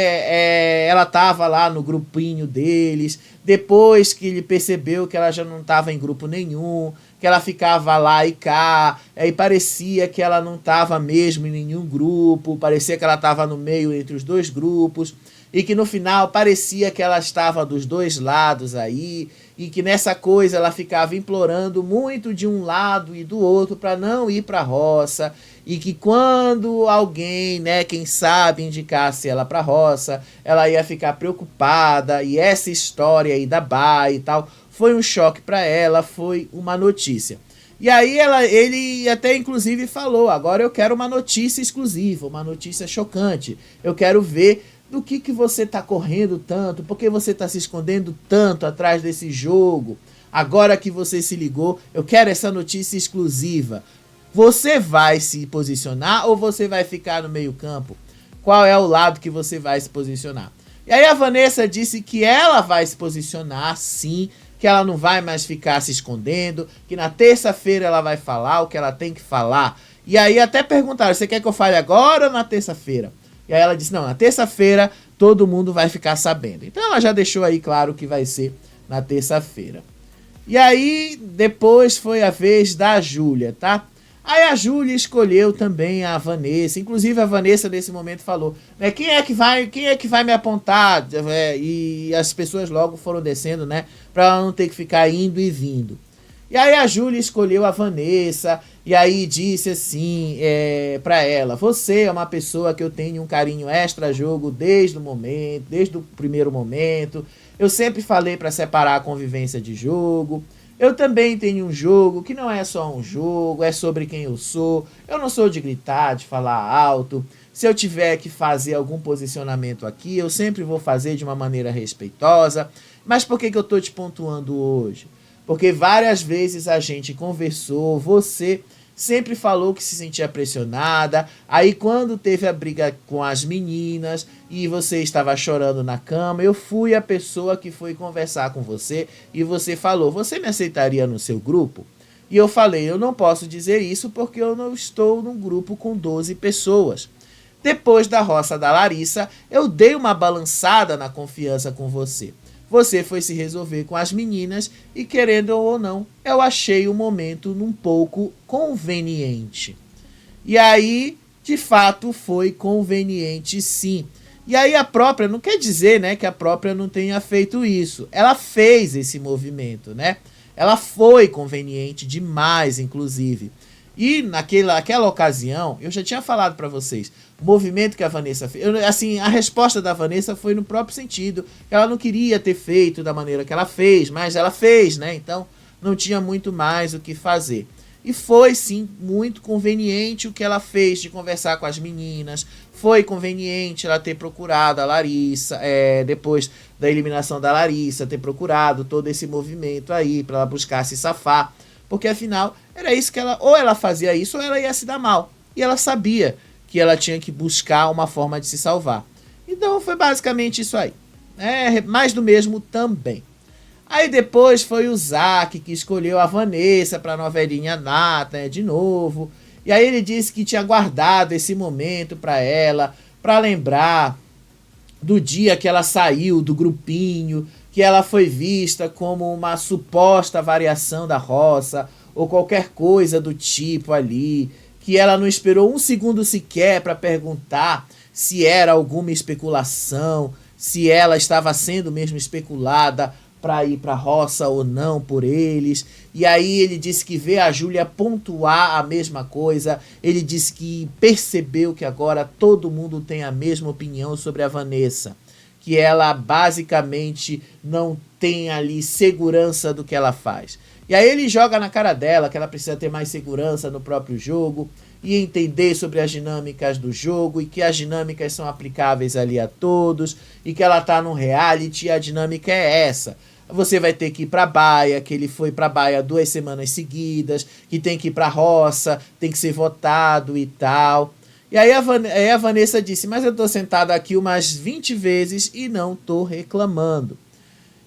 ela estava lá no grupinho deles, depois que ele percebeu que ela já não estava em grupo nenhum, que ela ficava lá e cá, e parecia que ela não estava mesmo em nenhum grupo, parecia que ela estava no meio entre os dois grupos, e que no final parecia que ela estava dos dois lados aí, e que nessa coisa ela ficava implorando muito de um lado e do outro para não ir para a roça, e que quando alguém, né, quem sabe, indicasse ela para a roça, ela ia ficar preocupada, e essa história aí da Bá e tal, foi um choque para ela, foi uma notícia. E aí ele até inclusive falou, agora eu quero uma notícia exclusiva, uma notícia chocante, eu quero ver do que você está correndo tanto, por que você está se escondendo tanto atrás desse jogo. agora que você se ligou, eu quero essa notícia exclusiva. Você vai se posicionar ou você vai ficar no meio campo? Qual é o lado que você vai se posicionar? E aí a Vanessa disse que ela vai se posicionar sim, que ela não vai mais ficar se escondendo, que na terça-feira ela vai falar o que ela tem que falar. E aí até perguntaram, você quer que eu fale agora ou na terça-feira? E aí ela disse, não, na terça-feira todo mundo vai ficar sabendo. Então ela já deixou aí claro que vai ser na terça-feira. E aí depois foi a vez da Júlia, tá? Aí a Júlia escolheu também a Vanessa. Inclusive a Vanessa nesse momento falou, né, quem é que vai me apontar? E as pessoas logo foram descendo, né, para ela não ter que ficar indo e vindo. E aí a Júlia escolheu a Vanessa e aí disse assim para ela, você é uma pessoa que eu tenho um carinho extra jogo desde o primeiro momento. Eu sempre falei para separar a convivência de jogo. Eu também tenho um jogo que não é só um jogo, é sobre quem eu sou. Eu não sou de gritar, de falar alto. Se eu tiver que fazer algum posicionamento aqui, eu sempre vou fazer de uma maneira respeitosa. Mas por que eu tô te pontuando hoje? Porque várias vezes a gente conversou, você sempre falou que se sentia pressionada. Aí quando teve a briga com as meninas e você estava chorando na cama, eu fui a pessoa que foi conversar com você e você falou, você me aceitaria no seu grupo? E eu falei, eu não posso dizer isso porque eu não estou num grupo com 12 pessoas. Depois da roça da Larissa, eu dei uma balançada na confiança com você. Você foi se resolver com as meninas e, querendo ou não, eu achei o momento um pouco conveniente. E aí, de fato, foi conveniente sim. E aí a própria, não quer dizer, né, que a própria não tenha feito isso. Ela fez esse movimento, né? Ela foi conveniente demais, inclusive. E naquela ocasião, eu já tinha falado para vocês, o movimento que a Vanessa fez, assim, a resposta da Vanessa foi no próprio sentido, ela não queria ter feito da maneira que ela fez, mas ela fez, né? Então, não tinha muito mais o que fazer. E foi, sim, muito conveniente o que ela fez de conversar com as meninas, foi conveniente ela ter procurado a Larissa, depois da eliminação da Larissa, ter procurado todo esse movimento aí, para ela buscar se safar, porque afinal era isso que ela fazia isso ou ela ia se dar mal. E ela sabia que ela tinha que buscar uma forma de se salvar. Então foi basicamente isso aí. Mais do mesmo também. Aí depois foi o Zac que escolheu a Vanessa para a novelinha Nata, né, de novo. E aí ele disse que tinha guardado esse momento para ela, para lembrar do dia que ela saiu do grupinho, que ela foi vista como uma suposta variação da roça, ou qualquer coisa do tipo ali, que ela não esperou um segundo sequer para perguntar se era alguma especulação, se ela estava sendo mesmo especulada para ir para a roça ou não por eles. E aí ele disse que vê a Júlia pontuar a mesma coisa, ele disse que percebeu que agora todo mundo tem a mesma opinião sobre a Vanessa, que ela basicamente não tem ali segurança do que ela faz. E aí ele joga na cara dela que ela precisa ter mais segurança no próprio jogo e entender sobre as dinâmicas do jogo e que as dinâmicas são aplicáveis ali a todos e que ela tá num reality e a dinâmica é essa. Você vai ter que ir pra baia, que ele foi pra baia 2 semanas seguidas, que tem que ir pra roça, tem que ser votado e tal. E aí a Vanessa disse, mas eu tô sentada aqui umas 20 vezes e não tô reclamando.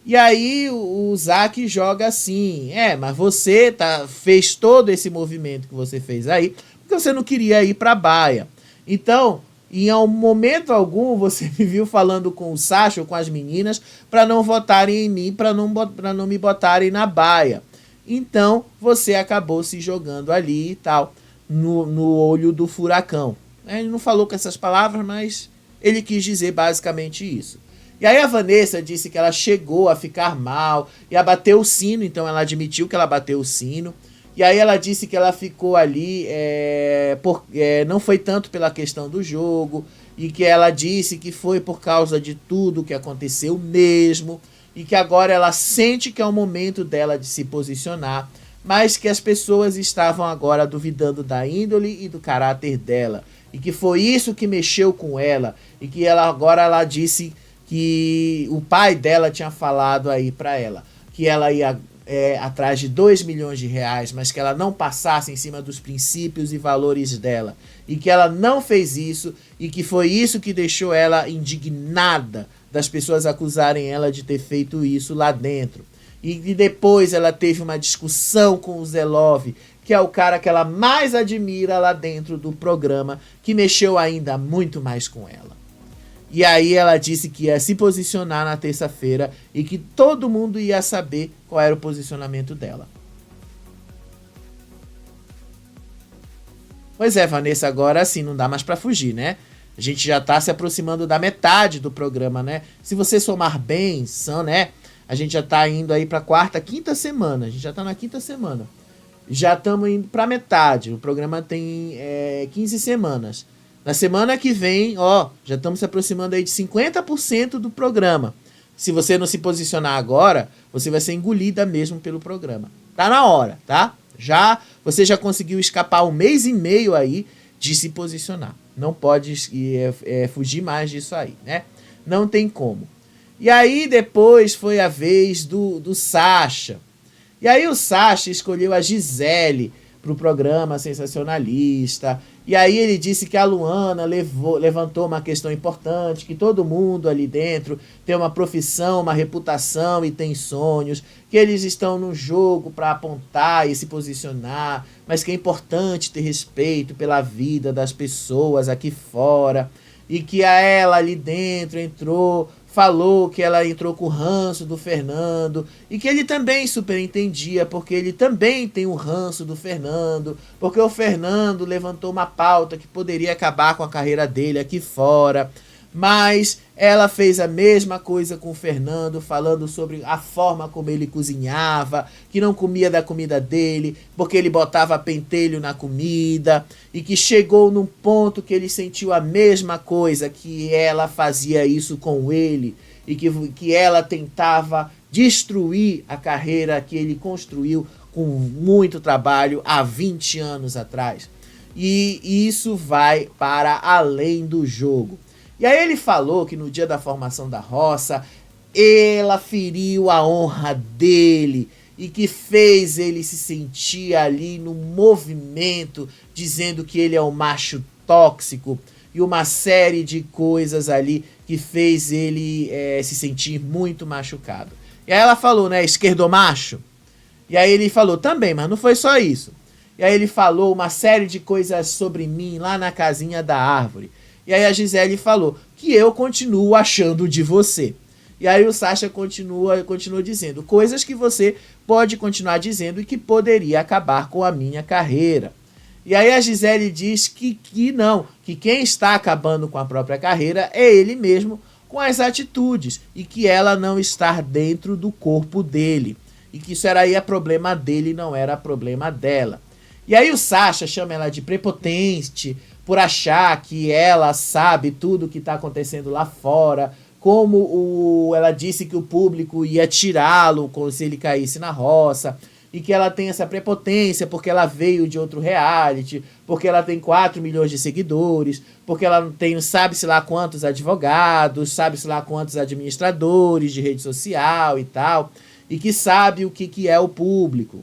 E aí o Zac joga assim, mas você fez todo esse movimento que você fez aí, porque você não queria ir pra baia. Então, em um momento algum, você me viu falando com o Sacha ou com as meninas para não votarem em mim, para não me botarem na baia. Então, você acabou se jogando ali e tal, no olho do furacão. Ele não falou com essas palavras, mas ele quis dizer basicamente isso. E aí a Vanessa disse que ela chegou a ficar mal e a bater o sino, então ela admitiu que ela bateu o sino. E aí ela disse que ela ficou ali, não foi tanto pela questão do jogo, e que ela disse que foi por causa de tudo que aconteceu mesmo, e que agora ela sente que é o momento dela de se posicionar, mas que as pessoas estavam agora duvidando da índole e do caráter dela, e que foi isso que mexeu com ela, e que ela disse que o pai dela tinha falado aí pra ela, que ela ia atrás de 2 milhões de reais, mas que ela não passasse em cima dos princípios e valores dela. E que ela não fez isso, e que foi isso que deixou ela indignada das pessoas acusarem ela de ter feito isso lá dentro. E depois ela teve uma discussão com o Zelov, que é o cara que ela mais admira lá dentro do programa, que mexeu ainda muito mais com ela. E aí ela disse que ia se posicionar na terça-feira e que todo mundo ia saber qual era o posicionamento dela. Pois é, Vanessa, agora sim, não dá mais pra fugir, né? A gente já tá se aproximando da metade do programa, né? Se você somar bem, né? A gente já tá indo aí pra quinta semana. A gente já tá na quinta semana. Já estamos indo pra metade. O programa tem 15 semanas. Na semana que vem, já estamos se aproximando aí de 50% do programa. Se você não se posicionar agora, você vai ser engolida mesmo pelo programa. Tá na hora, tá? Você já conseguiu escapar 1 mês e meio aí de se posicionar. Não pode fugir mais disso aí, né? Não tem como. E aí depois foi a vez do Sacha. E aí o Sacha escolheu a Gisele pro programa sensacionalista. E aí ele disse que a Luana levantou uma questão importante, que todo mundo ali dentro tem uma profissão, uma reputação e tem sonhos, que eles estão no jogo para apontar e se posicionar, mas que é importante ter respeito pela vida das pessoas aqui fora, e que ela ali dentro falou que ela entrou com o ranço do Fernando, e que ele também super entendia, porque ele também tem o ranço do Fernando, porque o Fernando levantou uma pauta que poderia acabar com a carreira dele aqui fora, mas ela fez a mesma coisa com o Fernando, falando sobre a forma como ele cozinhava, que não comia da comida dele, porque ele botava pentelho na comida, e que chegou num ponto que ele sentiu a mesma coisa, que ela fazia isso com ele, e que ela tentava destruir a carreira que ele construiu com muito trabalho há 20 anos atrás. E isso vai para além do jogo. E aí ele falou que no dia da formação da roça, ela feriu a honra dele e que fez ele se sentir ali no movimento, dizendo que ele é um macho tóxico e uma série de coisas ali que fez ele se sentir muito machucado. E aí ela falou, né, esquerdomacho? E aí ele falou também, mas não foi só isso. E aí ele falou uma série de coisas sobre mim lá na casinha da árvore. E aí a Gisele falou que eu continuo achando de você. E aí o Sacha continua dizendo coisas que você pode continuar dizendo e que poderia acabar com a minha carreira. E aí a Gisele diz que não, que quem está acabando com a própria carreira é ele mesmo com as atitudes e que ela não está dentro do corpo dele. E que isso era problema dele, não era problema dela. E aí o Sacha chama ela de prepotente, por achar que ela sabe tudo o que está acontecendo lá fora, como ela disse que o público ia tirá-lo se ele caísse na roça, e que ela tem essa prepotência porque ela veio de outro reality, porque ela tem 4 milhões de seguidores, porque ela tem sabe-se lá quantos advogados, sabe-se lá quantos administradores de rede social e tal, e que sabe o que é o público.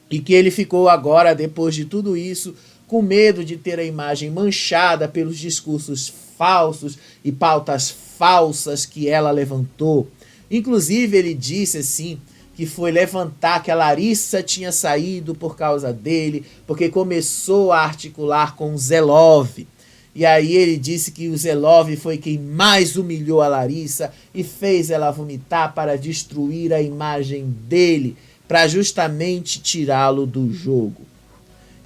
E que ele ficou agora, depois de tudo isso, com medo de ter a imagem manchada pelos discursos falsos e pautas falsas que ela levantou. Inclusive, ele disse assim, que foi levantar que a Larissa tinha saído por causa dele, porque começou a articular com o Zelov. E aí ele disse que o Zelov foi quem mais humilhou a Larissa e fez ela vomitar para destruir a imagem dele, para justamente tirá-lo do jogo.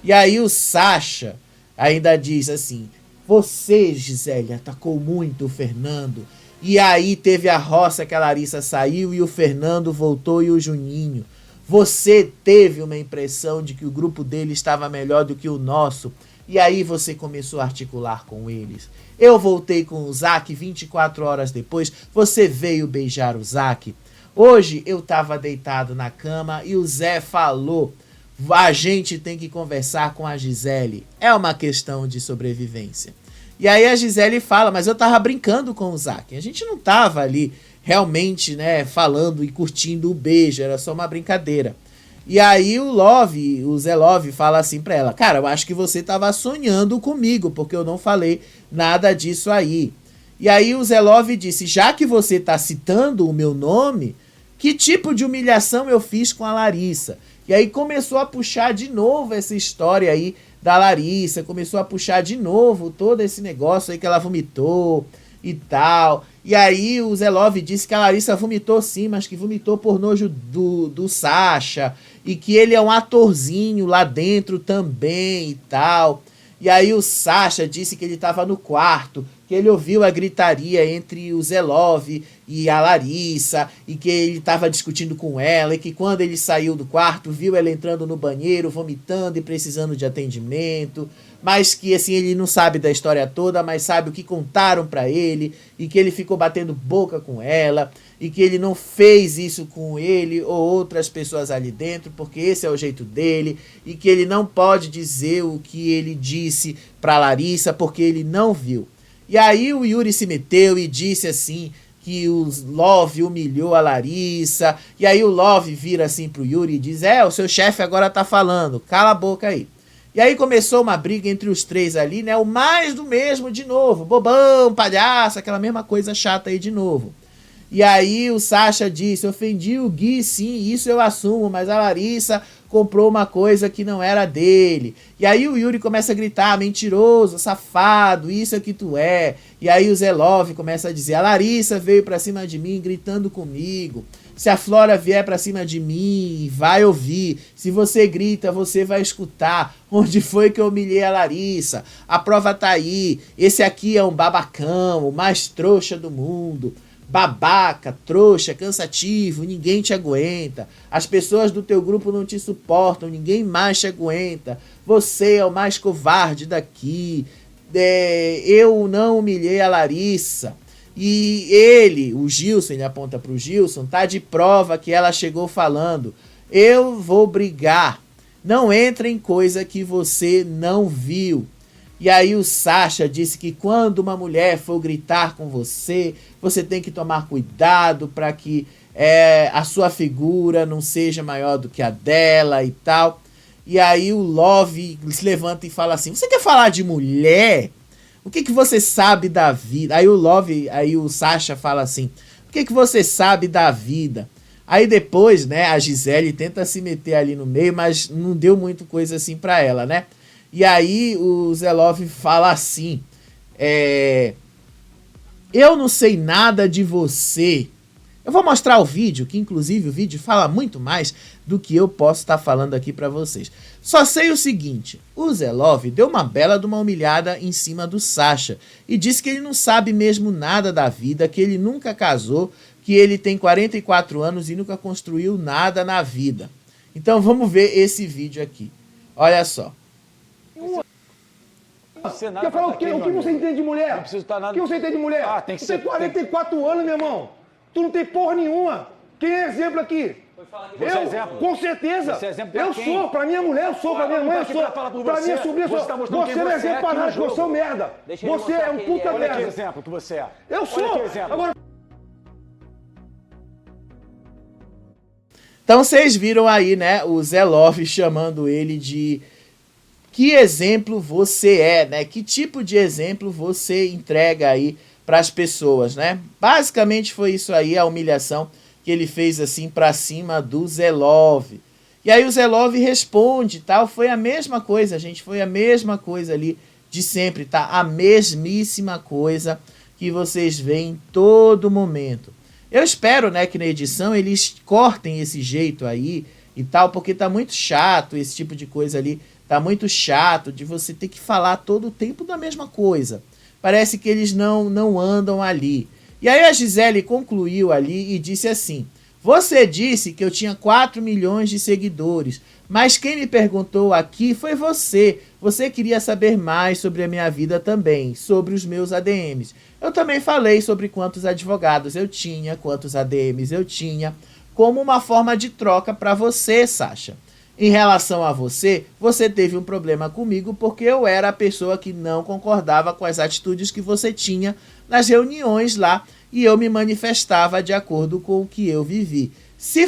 E aí o Sacha ainda diz assim, você, Gisele, atacou muito o Fernando. E aí teve a roça que a Larissa saiu e o Fernando voltou e o Juninho. Você teve uma impressão de que o grupo dele estava melhor do que o nosso. E aí você começou a articular com eles. Eu voltei com o Zac 24 horas depois. Você veio beijar o Zac. Hoje eu estava deitado na cama e o Zé falou... A gente tem que conversar com a Gisele. É uma questão de sobrevivência. E aí a Gisele fala, mas eu tava brincando com o Zac. A gente não tava ali realmente, né, falando e curtindo o beijo, era só uma brincadeira. E aí o Zé Love fala assim pra ela, cara, eu acho que você tava sonhando comigo, porque eu não falei nada disso aí. E aí o Zé Love disse, já que você tá citando o meu nome, que tipo de humilhação eu fiz com a Larissa? E aí começou a puxar de novo essa história aí da Larissa, começou a puxar de novo todo esse negócio aí que ela vomitou e tal. E aí o Zé Love disse que a Larissa vomitou sim, mas que vomitou por nojo do Sasha, e que ele é um atorzinho lá dentro também e tal. E aí o Sasha disse que ele estava no quarto, que ele ouviu a gritaria entre o Zé Love e a Larissa, e que ele estava discutindo com ela, e que quando ele saiu do quarto, viu ela entrando no banheiro, vomitando e precisando de atendimento, mas que assim, ele não sabe da história toda, mas sabe o que contaram pra ele, e que ele ficou batendo boca com ela, e que ele não fez isso com ele ou outras pessoas ali dentro, porque esse é o jeito dele, e que ele não pode dizer o que ele disse pra Larissa, porque ele não viu. E aí o Yuri se meteu e disse assim, que o Love humilhou a Larissa, e aí o Love vira assim pro Yuri e diz, o seu chefe agora tá falando, cala a boca aí. E aí começou uma briga entre os três ali, né, o mais do mesmo de novo, bobão, palhaço, aquela mesma coisa chata aí de novo. E aí o Sasha disse, ofendi o Gui sim, isso eu assumo, mas a Larissa comprou uma coisa que não era dele. E aí o Yuri começa a gritar, mentiroso, safado, isso é que tu é. E aí o Zé Love começa a dizer, a Larissa veio pra cima de mim gritando comigo. Se a Flora vier pra cima de mim, vai ouvir. Se você grita, você vai escutar. Onde foi que eu humilhei a Larissa? A prova tá aí. Esse aqui é um babacão, o mais trouxa do mundo. Babaca, trouxa, cansativo, ninguém te aguenta. As pessoas do teu grupo não te suportam, ninguém mais te aguenta. Você é o mais covarde daqui. Eu não humilhei a Larissa. E ele, o Gilson, ele aponta pro Gilson, tá de prova que ela chegou falando, eu vou brigar. Não entra em coisa que você não viu. E aí o Sasha disse que quando uma mulher for gritar com você, você tem que tomar cuidado para que a sua figura não seja maior do que a dela e tal. E aí o Love se levanta e fala assim, você quer falar de mulher? O que você sabe da vida? Aí o Sasha fala assim, o que você sabe da vida? Aí depois, né, a Gisele tenta se meter ali no meio, mas não deu muito coisa assim pra ela, né? E aí o Zé Love fala assim, eu não sei nada de você. Eu vou mostrar o vídeo, que inclusive o vídeo fala muito mais do que eu posso estar falando aqui pra vocês. Só sei o seguinte, o Zé Love deu uma bela de uma humilhada em cima do Sasha e disse que ele não sabe mesmo nada da vida, que ele nunca casou, que ele tem 44 anos e nunca construiu nada na vida. Então vamos ver esse vídeo aqui. Olha só. Quer falar o quê? O que você entende de mulher? Não preciso estar nada. O que você entende de mulher? Ah, tem que você ser. tem 44 anos, meu irmão. Tu não tem porra nenhuma. Quem é exemplo aqui? Você é exemplo? Com certeza. Você é exemplo pra eu quem? sou, pra minha mulher eu sou, pra minha mãe eu sou. Pra minha sobrinha eu sou. Você tá mostrando Você quem não é você exemplo é pra aqui no nada, você é um jogo. merda. Deixa ele Você é mostrar um quem ele puta é. Olha que merda. exemplo que você é. Eu sou. Olha que exemplo. Agora, Então vocês viram aí, né, o Zé Love chamando ele de que exemplo você é, né? Que tipo de exemplo você entrega aí para as pessoas, né? Basicamente foi isso aí, a humilhação que ele fez assim para cima do Zé Love. E aí o Zé Love responde, tal, foi a mesma coisa, gente, foi a mesma coisa ali de sempre, tá? A mesmíssima coisa que vocês veem em todo momento. Eu espero, né, que na edição eles cortem esse jeito aí e tal, porque tá muito chato esse tipo de coisa ali. Tá muito chato de você ter que falar todo o tempo da mesma coisa. Parece que eles não andam ali. E aí a Gisele concluiu ali e disse assim, você disse que eu tinha 4 milhões de seguidores, mas quem me perguntou aqui foi você. Você queria saber mais sobre a minha vida também, sobre os meus ADMs. Eu também falei sobre quantos advogados eu tinha, quantos ADMs eu tinha, como uma forma de troca para você, Sasha. Em relação a você, você teve um problema comigo porque eu era a pessoa que não concordava com as atitudes que você tinha nas reuniões lá. e eu me manifestava de acordo com o que eu vivi. Se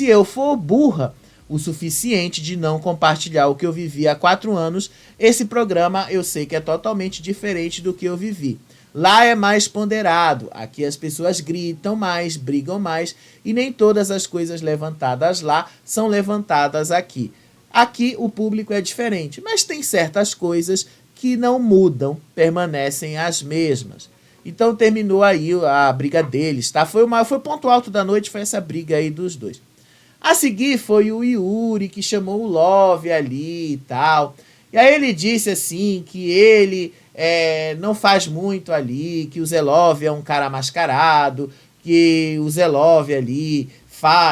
eu for burra o suficiente de não compartilhar o que eu vivi há 4 anos, esse programa eu sei que é totalmente diferente do que eu vivi. Lá é mais ponderado, aqui as pessoas gritam mais, brigam mais, e nem todas as coisas levantadas lá são levantadas aqui. Aqui o público é diferente, mas tem certas coisas que não mudam, permanecem as mesmas. Então terminou aí a briga deles, tá? Foi o ponto alto da noite, foi essa briga aí dos dois. A seguir foi o Yuri que chamou o Love ali e tal. E aí ele disse assim que ele não faz muito ali, que o Zé Love é um cara mascarado, que o Zé Love ali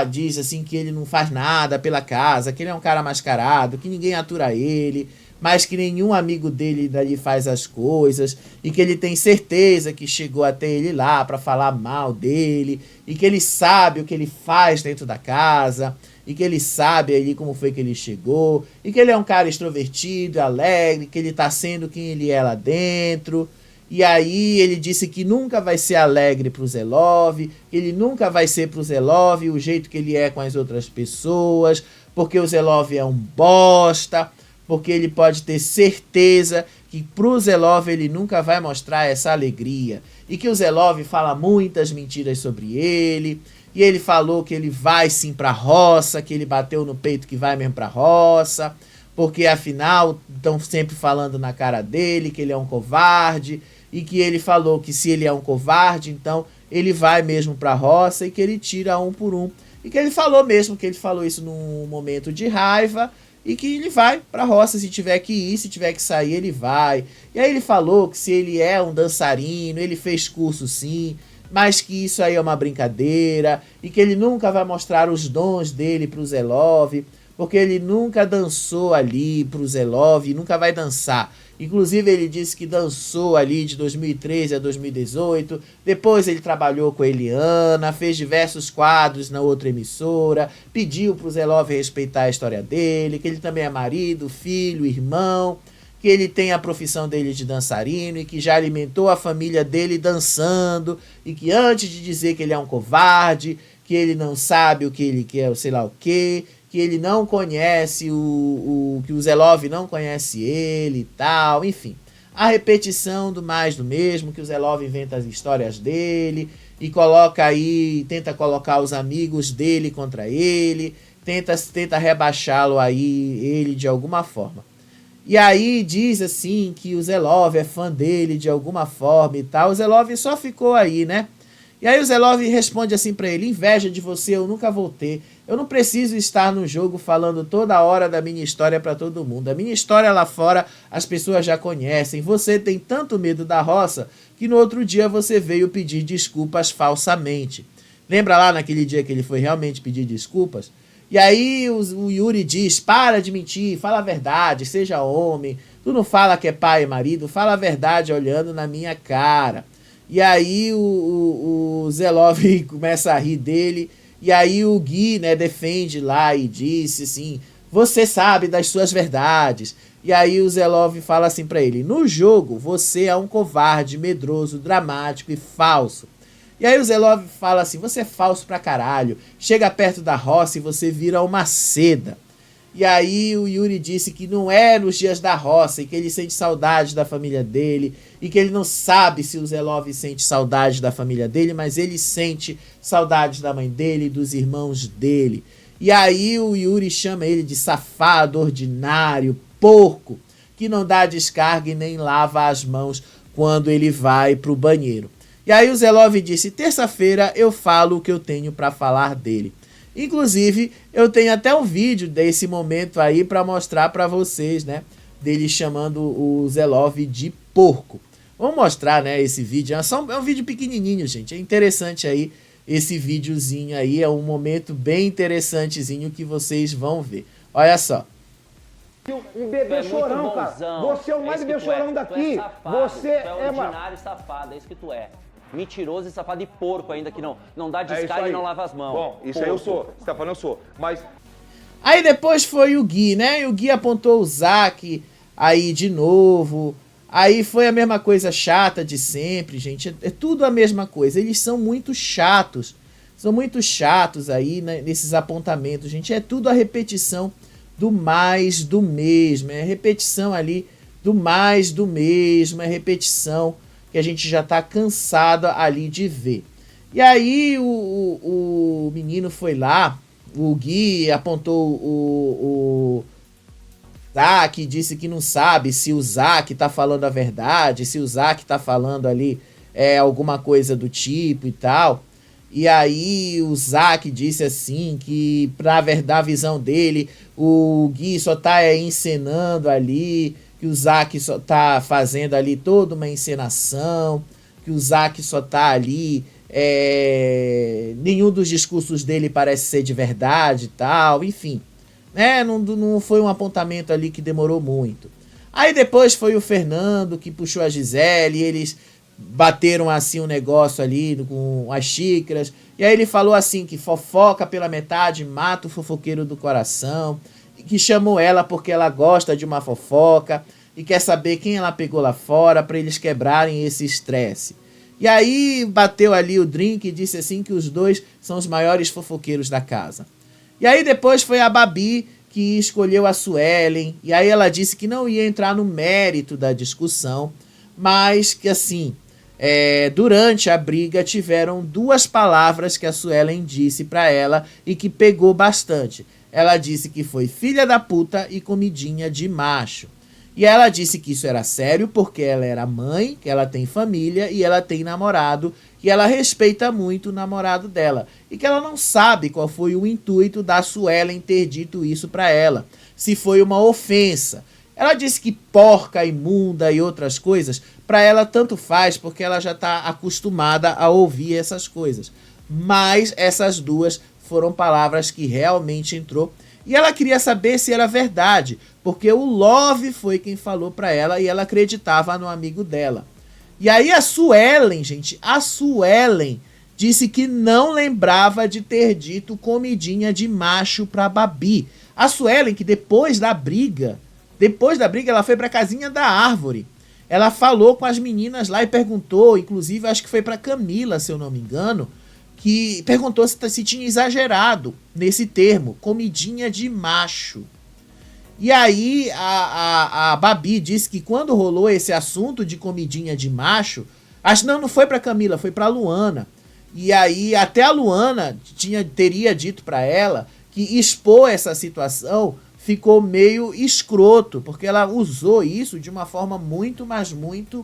diz assim que ele não faz nada pela casa, que ele é um cara mascarado, que ninguém atura ele, mas que nenhum amigo dele dali faz as coisas, e que ele tem certeza que chegou até ele lá para falar mal dele, e que ele sabe o que ele faz dentro da casa, e que ele sabe ali como foi que ele chegou, e que ele é um cara extrovertido, alegre, que ele tá sendo quem ele é lá dentro. E aí ele disse que nunca vai ser alegre pro Zé Love, ele nunca vai ser pro Zé Love o jeito que ele é com as outras pessoas, porque o Zé Love é um bosta, porque ele pode ter certeza que pro Zé Love ele nunca vai mostrar essa alegria, e que o Zé Love fala muitas mentiras sobre ele, e ele falou que ele vai sim pra roça, que ele bateu no peito que vai mesmo pra roça, porque afinal estão sempre falando na cara dele que ele é um covarde, e que ele falou que se ele é um covarde, então ele vai mesmo pra roça e que ele tira um por um. E que ele falou mesmo, que ele falou isso num momento de raiva, e que ele vai pra roça, se tiver que ir, se tiver que sair, ele vai. E aí ele falou que se ele é um dançarino, ele fez curso sim, mas que isso aí é uma brincadeira, e que ele nunca vai mostrar os dons dele pro Zé Love, porque ele nunca dançou ali pro Zé Love, nunca vai dançar. Inclusive ele disse que dançou ali de 2013 a 2018, depois ele trabalhou com a Eliana, fez diversos quadros na outra emissora, pediu pro Zé Love respeitar a história dele, que ele também é marido, filho, irmão, que ele tem a profissão dele de dançarino e que já alimentou a família dele dançando, e que antes de dizer que ele é um covarde, que ele não sabe o que ele quer, sei lá o quê, que ele não conhece que o Zé Love não conhece ele e tal, enfim. A repetição do mais do mesmo, que o Zé Love inventa as histórias dele e coloca aí, tenta colocar os amigos dele contra ele, tenta rebaixá-lo aí, ele de alguma forma. E aí diz assim que o Zé Love é fã dele de alguma forma e tal. O Zé Love só ficou aí, né? E aí o Zé Love responde assim pra ele: inveja de você eu nunca vou ter. Eu não preciso estar no jogo falando toda hora da minha história pra todo mundo. A minha história lá fora as pessoas já conhecem. Você tem tanto medo da roça que no outro dia você veio pedir desculpas falsamente. Lembra lá naquele dia que ele foi realmente pedir desculpas? E aí o Yuri diz: para de mentir, fala a verdade, seja homem. Tu não fala que é pai e marido, fala a verdade olhando na minha cara. E aí o Zé Love começa a rir dele. E aí o Gui, né, defende lá e disse assim: você sabe das suas verdades. E aí o Zé Love fala assim pra ele: no jogo você é um covarde, medroso, dramático e falso. E aí o Zé Love fala assim: você é falso pra caralho. Chega perto da roça e você vira uma seda. E aí o Yuri disse que não é nos dias da roça e que ele sente saudade da família dele e que ele não sabe se o Zé Love sente saudade da família dele, mas ele sente saudade da mãe dele e dos irmãos dele. E aí o Yuri chama ele de safado, ordinário, porco, que não dá descarga e nem lava as mãos quando ele vai pro banheiro. E aí o Zé Love disse: terça-feira eu falo o que eu tenho pra falar dele. Inclusive, eu tenho até um vídeo desse momento aí pra mostrar pra vocês, né? Dele chamando o Zé Love de porco. Vamos mostrar, né, esse vídeo. É um vídeo pequenininho, gente. É interessante aí esse videozinho aí. É um momento bem interessantezinho que vocês vão ver. Olha só. Um bebê chorão, cara. Você é o mais bebê chorão daqui. Você é ordinário e safado, é isso que tu é. Mentiroso e safado e porco ainda, que não dá descarga e não lava as mãos. Bom, isso porco. Aí eu sou. Você tá falando, eu sou. Mas... aí depois foi o Gui, né? E o Gui apontou o Zac aí de novo. Aí foi a mesma coisa chata de sempre, gente. É tudo a mesma coisa. Eles são muito chatos. São muito chatos aí, né, nesses apontamentos, gente. É tudo a repetição do mais do mesmo. É repetição ali do mais do mesmo. É repetição que a gente já tá cansado ali de ver. E aí o menino foi lá, o Gui apontou o Zack, disse que não sabe se o Zack tá falando a verdade, se o Zack tá falando ali alguma coisa do tipo e tal. E aí o Zack disse assim que, pra verdade, a visão dele, o Gui só tá encenando ali, que o Zack só tá fazendo ali toda uma encenação, que o Zack só tá ali, nenhum dos discursos dele parece ser de verdade e tal, enfim. Né? Não foi um apontamento ali que demorou muito. Aí depois foi o Fernando que puxou a Gisele, e eles bateram assim um negócio ali com as xícaras, e aí ele falou assim que fofoca pela metade mata o fofoqueiro do coração, e que chamou ela porque ela gosta de uma fofoca e quer saber quem ela pegou lá fora para eles quebrarem esse estresse. E aí bateu ali o drink e disse assim que os dois são os maiores fofoqueiros da casa. E aí depois foi a Babi que escolheu a Suelen, e aí ela disse que não ia entrar no mérito da discussão, mas que assim, durante a briga tiveram duas palavras que a Suelen disse pra ela e que pegou bastante. Ela disse que foi filha da puta e comidinha de macho. E ela disse que isso era sério porque ela era mãe, que ela tem família e ela tem namorado, e ela respeita muito o namorado dela. E que ela não sabe qual foi o intuito da Suelen ter dito isso pra ela. Se foi uma ofensa. Ela disse que porca, imunda e outras coisas, pra ela tanto faz porque ela já tá acostumada a ouvir essas coisas. Mas essas duas foram palavras que realmente entrou. E ela queria saber se era verdade, porque o Love foi quem falou pra ela e ela acreditava no amigo dela. E aí a Suelen, gente, a Suelen disse que não lembrava de ter dito comidinha de macho pra Babi. A Suelen, que depois da briga ela foi pra casinha da árvore. Ela falou com as meninas lá e perguntou, inclusive acho que foi pra Camila, se eu não me engano, que perguntou se tinha exagerado nesse termo, comidinha de macho. E aí a Babi disse que quando rolou esse assunto de comidinha de macho, não foi pra Camila, foi pra Luana. E aí até a Luana teria dito pra ela que expor essa situação ficou meio escroto, porque ela usou isso de uma forma muito, mas muito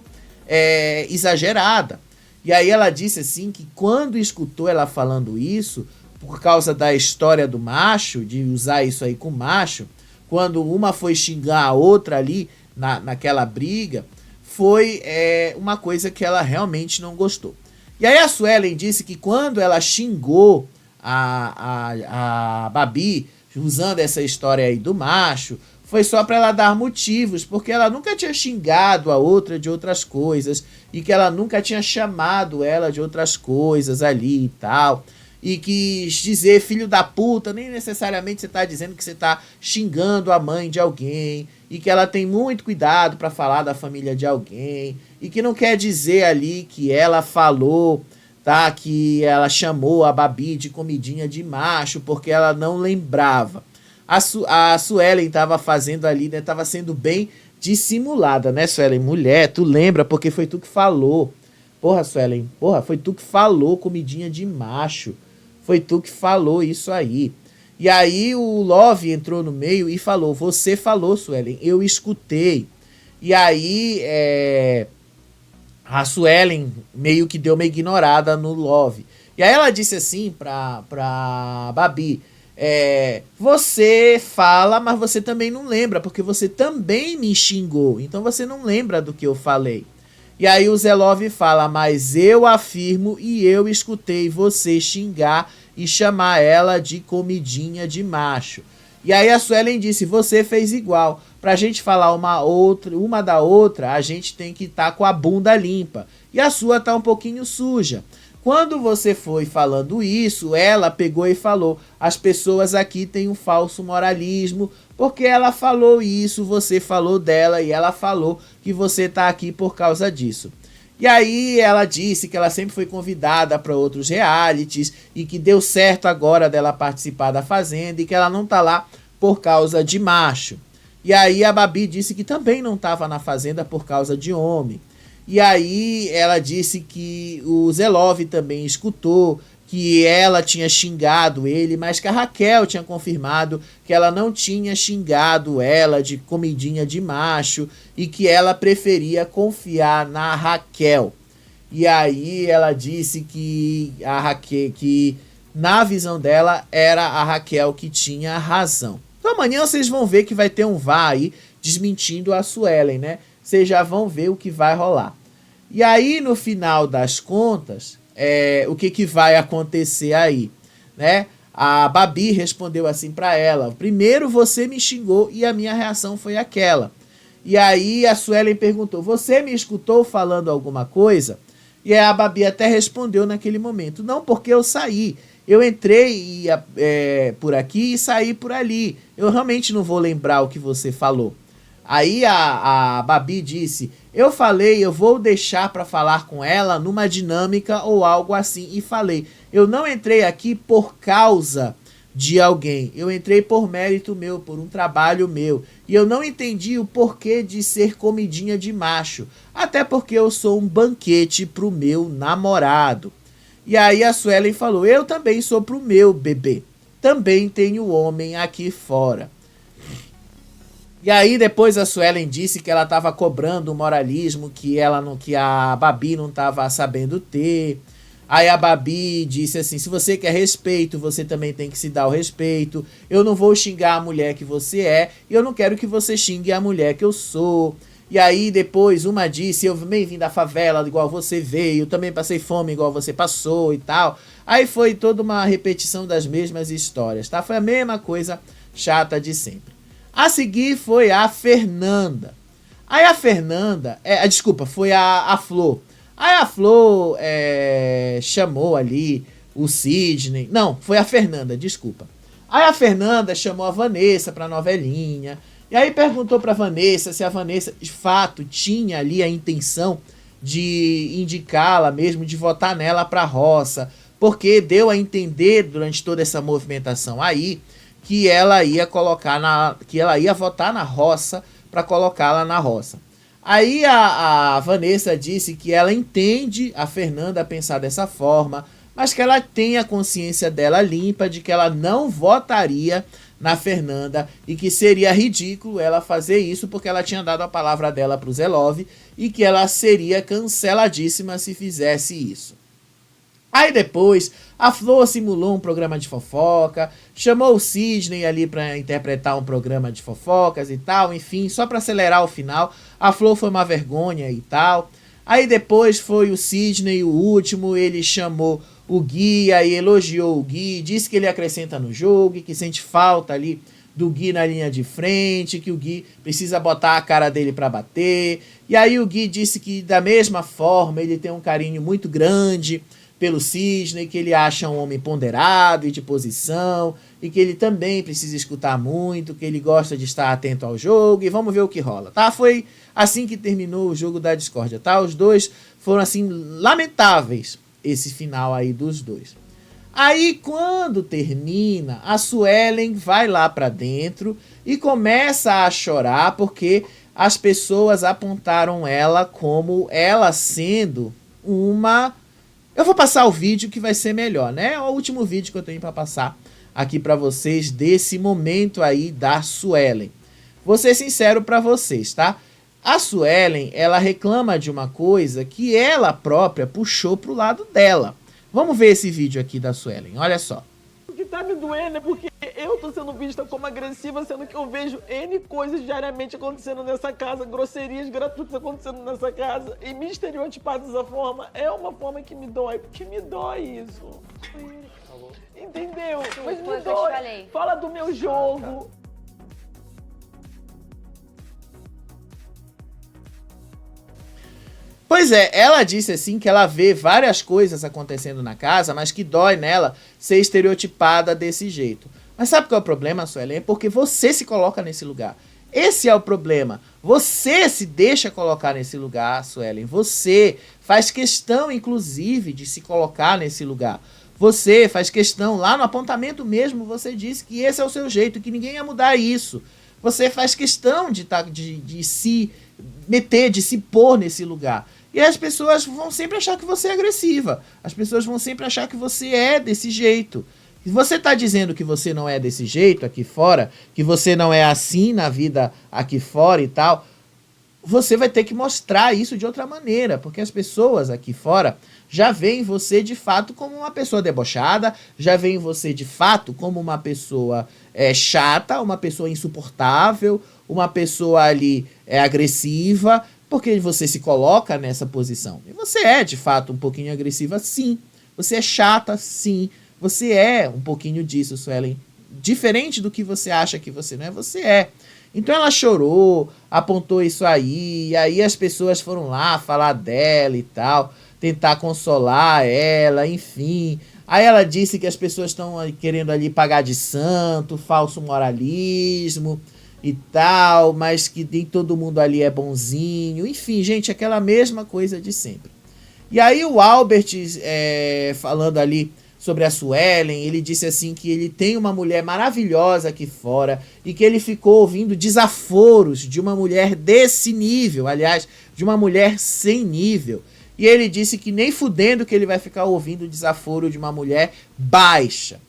exagerada. E aí ela disse assim que quando escutou ela falando isso, por causa da história do macho, de usar isso aí com macho, quando uma foi xingar a outra ali naquela briga, foi uma coisa que ela realmente não gostou. E aí a Suelen disse que quando ela xingou a Babi, usando essa história aí do macho, foi só para ela dar motivos, porque ela nunca tinha xingado a outra de outras coisas, e que ela nunca tinha chamado ela de outras coisas ali e tal, e quis dizer filho da puta, nem necessariamente você tá dizendo que você tá xingando a mãe de alguém, e que ela tem muito cuidado para falar da família de alguém, e que não quer dizer ali que ela falou, tá, que ela chamou a Babi de comidinha de macho, porque ela não lembrava. A Suelen tava fazendo ali, né? Tava sendo bem dissimulada, né, Suelen? Mulher, tu lembra, porque foi tu que falou. Porra, Suelen, foi tu que falou comidinha de macho. Foi tu que falou isso aí. E aí o Love entrou no meio e falou, você falou, Suelen, eu escutei. E aí a Suelen meio que deu uma ignorada no Love. E aí ela disse assim pra Babi, você fala, mas você também não lembra, porque você também me xingou, então você não lembra do que eu falei. E aí o Zé Love fala, mas eu afirmo e eu escutei você xingar e chamar ela de comidinha de macho. E aí a Suelen disse, você fez igual. Pra gente falar uma da outra, a gente tem que estar com a bunda limpa. E a sua tá um pouquinho suja. Quando você foi falando isso, ela pegou e falou: as pessoas aqui têm um falso moralismo, porque ela falou isso, você falou dela e ela falou que você tá aqui por causa disso. E aí ela disse que ela sempre foi convidada para outros realities e que deu certo agora dela participar da Fazenda e que ela não tá lá por causa de macho. E aí a Babi disse que também não estava na Fazenda por causa de homem. E aí ela disse que o Zelov também escutou que ela tinha xingado ele, mas que a Raquel tinha confirmado que ela não tinha xingado ela de comidinha de macho e que ela preferia confiar na Raquel. E aí ela disse que a Raquel, que na visão dela era a Raquel que tinha razão. Então amanhã vocês vão ver que vai ter um VAR aí desmentindo a Suelen, né? Vocês já vão ver o que vai rolar. E aí, no final das contas, o que vai acontecer aí, né? A Babi respondeu assim pra ela: primeiro você me xingou e a minha reação foi aquela. E aí a Suelen perguntou: você me escutou falando alguma coisa? E a Babi até respondeu naquele momento: não, porque eu saí. Eu entrei por aqui e saí por ali. Eu realmente não vou lembrar o que você falou. Aí a Babi disse: eu falei, eu vou deixar para falar com ela numa dinâmica ou algo assim. E falei: eu não entrei aqui por causa de alguém. Eu entrei por mérito meu, por um trabalho meu. E eu não entendi o porquê de ser comidinha de macho. Até porque eu sou um banquete pro meu namorado. E aí a Suelen falou: eu também sou pro meu bebê. Também tenho homem aqui fora. E aí depois a Suelen disse que ela estava cobrando o moralismo que a Babi não estava sabendo ter. Aí a Babi disse assim: se você quer respeito, você também tem que se dar o respeito. Eu não vou xingar a mulher que você é, e eu não quero que você xingue a mulher que eu sou. E aí depois uma disse: eu também vim da favela igual você veio, eu também passei fome igual você passou e tal. Aí foi toda uma repetição das mesmas histórias, tá? Foi a mesma coisa chata de sempre. A seguir foi a Fernanda. Aí a Fernanda... foi a Flor. Aí a Flor chamou ali o Sidney... Não, foi a Fernanda, desculpa. Aí a Fernanda chamou a Vanessa pra novelinha. E aí perguntou pra Vanessa se a Vanessa, de fato, tinha ali a intenção de indicá-la mesmo, de votar nela pra roça. Porque deu a entender durante toda essa movimentação aí que ela ia votar na roça para colocá-la na roça. Aí a Vanessa disse que ela entende a Fernanda pensar dessa forma, mas que ela tem a consciência dela limpa de que ela não votaria na Fernanda e que seria ridículo ela fazer isso porque ela tinha dado a palavra dela para o Zelov e que ela seria canceladíssima se fizesse isso. Aí depois a Flor simulou um programa de fofoca, chamou o Sidney ali para interpretar um programa de fofocas e tal, enfim, só para acelerar o final. A Flor foi uma vergonha e tal. Aí depois foi o Sidney, o último, ele chamou o Gui, aí elogiou o Gui, disse que ele acrescenta no jogo, que sente falta ali do Gui na linha de frente, que o Gui precisa botar a cara dele para bater. E aí o Gui disse que da mesma forma ele tem um carinho muito grande pelo Sidney, que ele acha um homem ponderado e de posição, e que ele também precisa escutar muito, que ele gosta de estar atento ao jogo, e vamos ver o que rola, tá? Foi assim que terminou o jogo da discórdia, tá? Os dois foram, assim, lamentáveis, esse final aí dos dois. Aí, quando termina, a Suelen vai lá pra dentro e começa a chorar, porque as pessoas apontaram ela como ela sendo uma... Eu vou passar o vídeo que vai ser melhor, né? É o último vídeo que eu tenho para passar aqui para vocês desse momento aí da Suelen. Vou ser sincero para vocês, tá? A Suelen, ela reclama de uma coisa que ela própria puxou pro lado dela. Vamos ver esse vídeo aqui da Suelen, olha só. O que tá me doendo é porque eu tô sendo vista como agressiva, sendo que eu vejo N coisas diariamente acontecendo nessa casa, grosserias gratuitas acontecendo nessa casa, e me estereotipar dessa forma é uma forma que me dói, porque me dói isso. Entendeu? Mas me dói. Fala do meu jogo. Pois é, ela disse assim que ela vê várias coisas acontecendo na casa, mas que dói nela ser estereotipada desse jeito. Mas sabe qual é o problema, Suelen? É porque você se coloca nesse lugar. Esse é o problema. Você se deixa colocar nesse lugar, Suelen. Você faz questão, inclusive, de se colocar nesse lugar. Você faz questão, lá no apontamento mesmo, você disse que esse é o seu jeito, que ninguém ia mudar isso. Você faz questão de se meter, de se pôr nesse lugar. E as pessoas vão sempre achar que você é agressiva. As pessoas vão sempre achar que você é desse jeito. Se você está dizendo que você não é desse jeito aqui fora, que você não é assim na vida aqui fora e tal, você vai ter que mostrar isso de outra maneira, porque as pessoas aqui fora já veem você de fato como uma pessoa debochada, já veem você de fato como uma pessoa chata, uma pessoa insuportável, uma pessoa ali agressiva, porque você se coloca nessa posição. E você é de fato um pouquinho agressiva, sim. Você é chata, sim. Você é um pouquinho disso, Suelen. Diferente do que você acha que você não é, você é. Então ela chorou, apontou isso aí, e aí as pessoas foram lá falar dela e tal, tentar consolar ela, enfim. Aí ela disse que as pessoas estão querendo ali pagar de santo, falso moralismo e tal, mas que nem todo mundo ali é bonzinho. Enfim, gente, aquela mesma coisa de sempre. E aí o Albert, falando ali sobre a Suelen, ele disse assim que ele tem uma mulher maravilhosa aqui fora e que ele ficou ouvindo desaforos de uma mulher desse nível, aliás, de uma mulher sem nível. E ele disse que nem fudendo que ele vai ficar ouvindo desaforo de uma mulher baixa.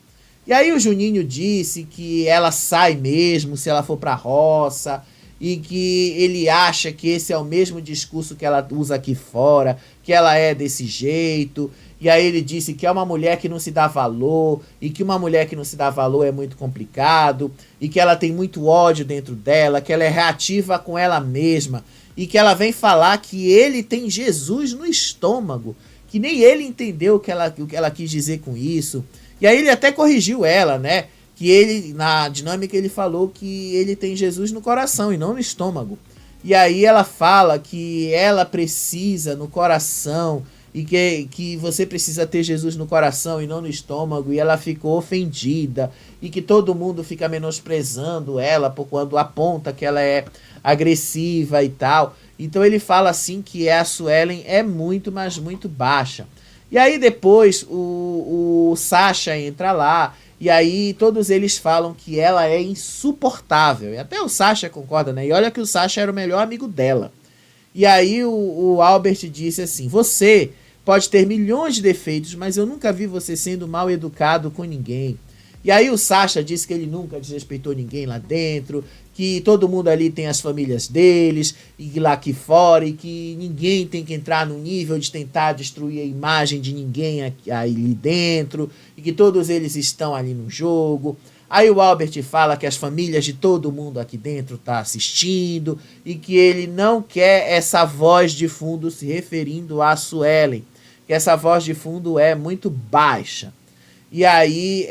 E aí o Juninho disse que ela sai mesmo se ela for pra roça e que ele acha que esse é o mesmo discurso que ela usa aqui fora, que ela é desse jeito. E aí ele disse que é uma mulher que não se dá valor, e que uma mulher que não se dá valor é muito complicado, e que ela tem muito ódio dentro dela, que ela é reativa com ela mesma, e que ela vem falar que ele tem Jesus no estômago, que nem ele entendeu o que ela quis dizer com isso. E aí ele até corrigiu ela, né? Que ele, na dinâmica, ele falou que ele tem Jesus no coração e não no estômago. E aí ela fala que ela precisa no coração, e que você precisa ter Jesus no coração e não no estômago, e ela ficou ofendida, e que todo mundo fica menosprezando ela por quando aponta que ela é agressiva e tal. Então ele fala assim que a Suelen é muito, mas muito baixa. E aí depois o Sasha entra lá, e aí todos eles falam que ela é insuportável, e até o Sasha concorda, né? E olha que o Sasha era o melhor amigo dela. E aí o Albert disse assim: você pode ter milhões de defeitos, mas eu nunca vi você sendo mal educado com ninguém. E aí o Sasha disse que ele nunca desrespeitou ninguém lá dentro, que todo mundo ali tem as famílias deles, e lá aqui fora, e que ninguém tem que entrar no nível de tentar destruir a imagem de ninguém ali dentro, e que todos eles estão ali no jogo. Aí o Albert fala que as famílias de todo mundo aqui dentro tá assistindo e que ele não quer essa voz de fundo se referindo a Suelen, que essa voz de fundo é muito baixa. E aí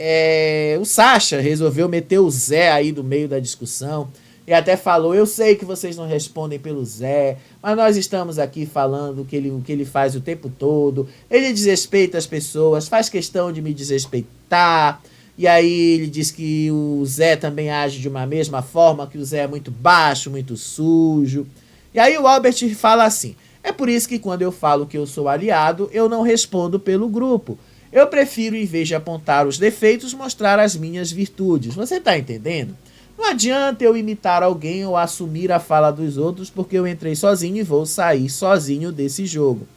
o Sasha resolveu meter o Zé aí no meio da discussão e até falou: eu sei que vocês não respondem pelo Zé, mas nós estamos aqui falando o que ele faz o tempo todo. Ele desrespeita as pessoas, faz questão de me desrespeitar. E aí ele diz que o Zé também age de uma mesma forma, que o Zé é muito baixo, muito sujo. E aí o Albert fala assim: é por isso que quando eu falo que eu sou aliado, eu não respondo pelo grupo. Eu prefiro, em vez de apontar os defeitos, mostrar as minhas virtudes. Você tá entendendo? Não adianta eu imitar alguém ou assumir a fala dos outros porque eu entrei sozinho e vou sair sozinho desse jogo.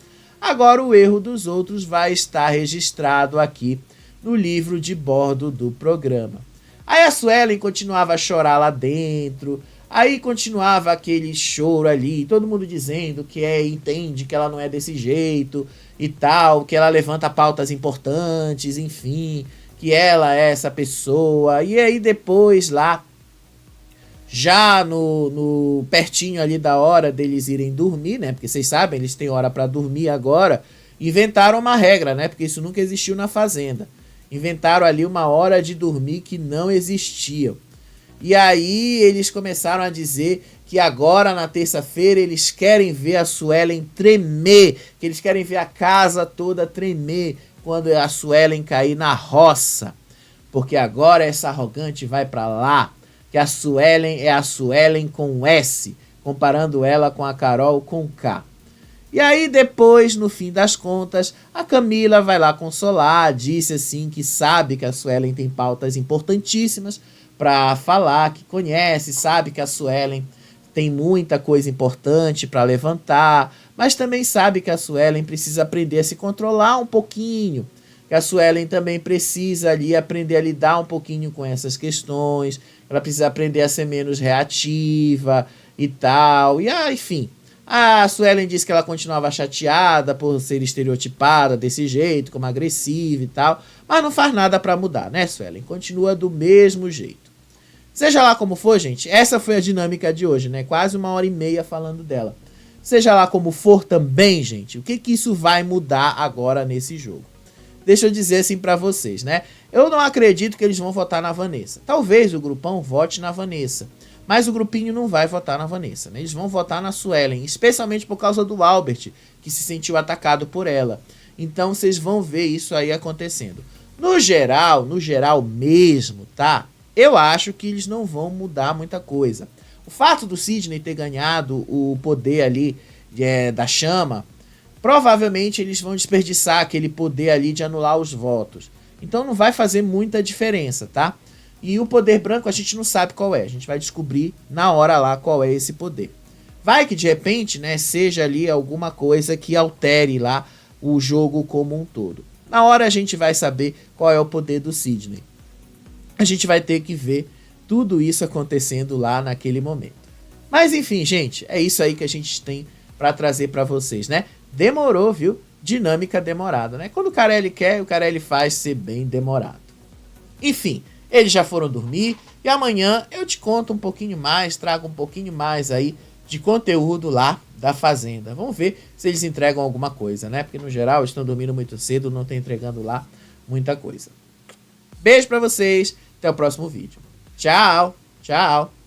Agora o erro dos outros vai estar registrado aqui no livro de bordo do programa. Aí a Suelen continuava a chorar lá dentro, aí continuava aquele choro ali, todo mundo dizendo que entende que ela não é desse jeito e tal, que ela levanta pautas importantes, enfim, que ela é essa pessoa. E aí depois lá, já no pertinho ali da hora deles irem dormir, né? Porque vocês sabem, eles têm hora para dormir agora, inventaram uma regra, né? Porque isso nunca existiu na Fazenda. Inventaram ali uma hora de dormir que não existia. E aí eles começaram a dizer que agora na terça-feira eles querem ver a Suelen tremer, que eles querem ver a casa toda tremer quando a Suelen cair na roça, porque agora essa arrogante vai pra lá, que a Suelen é a Suelen com S, comparando ela com a Carol com K. E aí depois, no fim das contas, a Camila vai lá consolar, disse assim que sabe que a Suelen tem pautas importantíssimas para falar, que conhece, sabe que a Suelen tem muita coisa importante para levantar, mas também sabe que a Suelen precisa aprender a se controlar um pouquinho, que a Suelen também precisa ali aprender a lidar um pouquinho com essas questões, ela precisa aprender a ser menos reativa e tal, enfim. A Suelen disse que ela continuava chateada por ser estereotipada desse jeito, como agressiva e tal, mas não faz nada para mudar, né, Suelen? Continua do mesmo jeito. Seja lá como for, gente, essa foi a dinâmica de hoje, né? Quase 1h30 falando dela. Seja lá como for também, gente, o que isso vai mudar agora nesse jogo? Deixa eu dizer assim pra vocês, né? Eu não acredito que eles vão votar na Vanessa. Talvez o grupão vote na Vanessa, mas o grupinho não vai votar na Vanessa, né? Eles vão votar na Suelen, especialmente por causa do Albert, que se sentiu atacado por ela. Então vocês vão ver isso aí acontecendo. No geral mesmo, tá? Eu acho que eles não vão mudar muita coisa. O fato do Sidney ter ganhado o poder ali da chama, provavelmente eles vão desperdiçar aquele poder ali de anular os votos. Então não vai fazer muita diferença, tá? E o poder branco a gente não sabe qual é. A gente vai descobrir na hora lá qual é esse poder. Vai que de repente, né, seja ali alguma coisa que altere lá o jogo como um todo. Na hora a gente vai saber qual é o poder do Sidney. A gente vai ter que ver tudo isso acontecendo lá naquele momento. Mas enfim, gente, é isso aí que a gente tem para trazer para vocês, né? Demorou, viu? Dinâmica demorada, né? Quando o Carelli quer, o Carelli faz ser bem demorado. Enfim, eles já foram dormir e amanhã eu te conto um pouquinho mais, trago um pouquinho mais aí de conteúdo lá da Fazenda. Vamos ver se eles entregam alguma coisa, né? Porque no geral eles estão dormindo muito cedo, não estão entregando lá muita coisa. Beijo pra vocês, até o próximo vídeo. Tchau, tchau.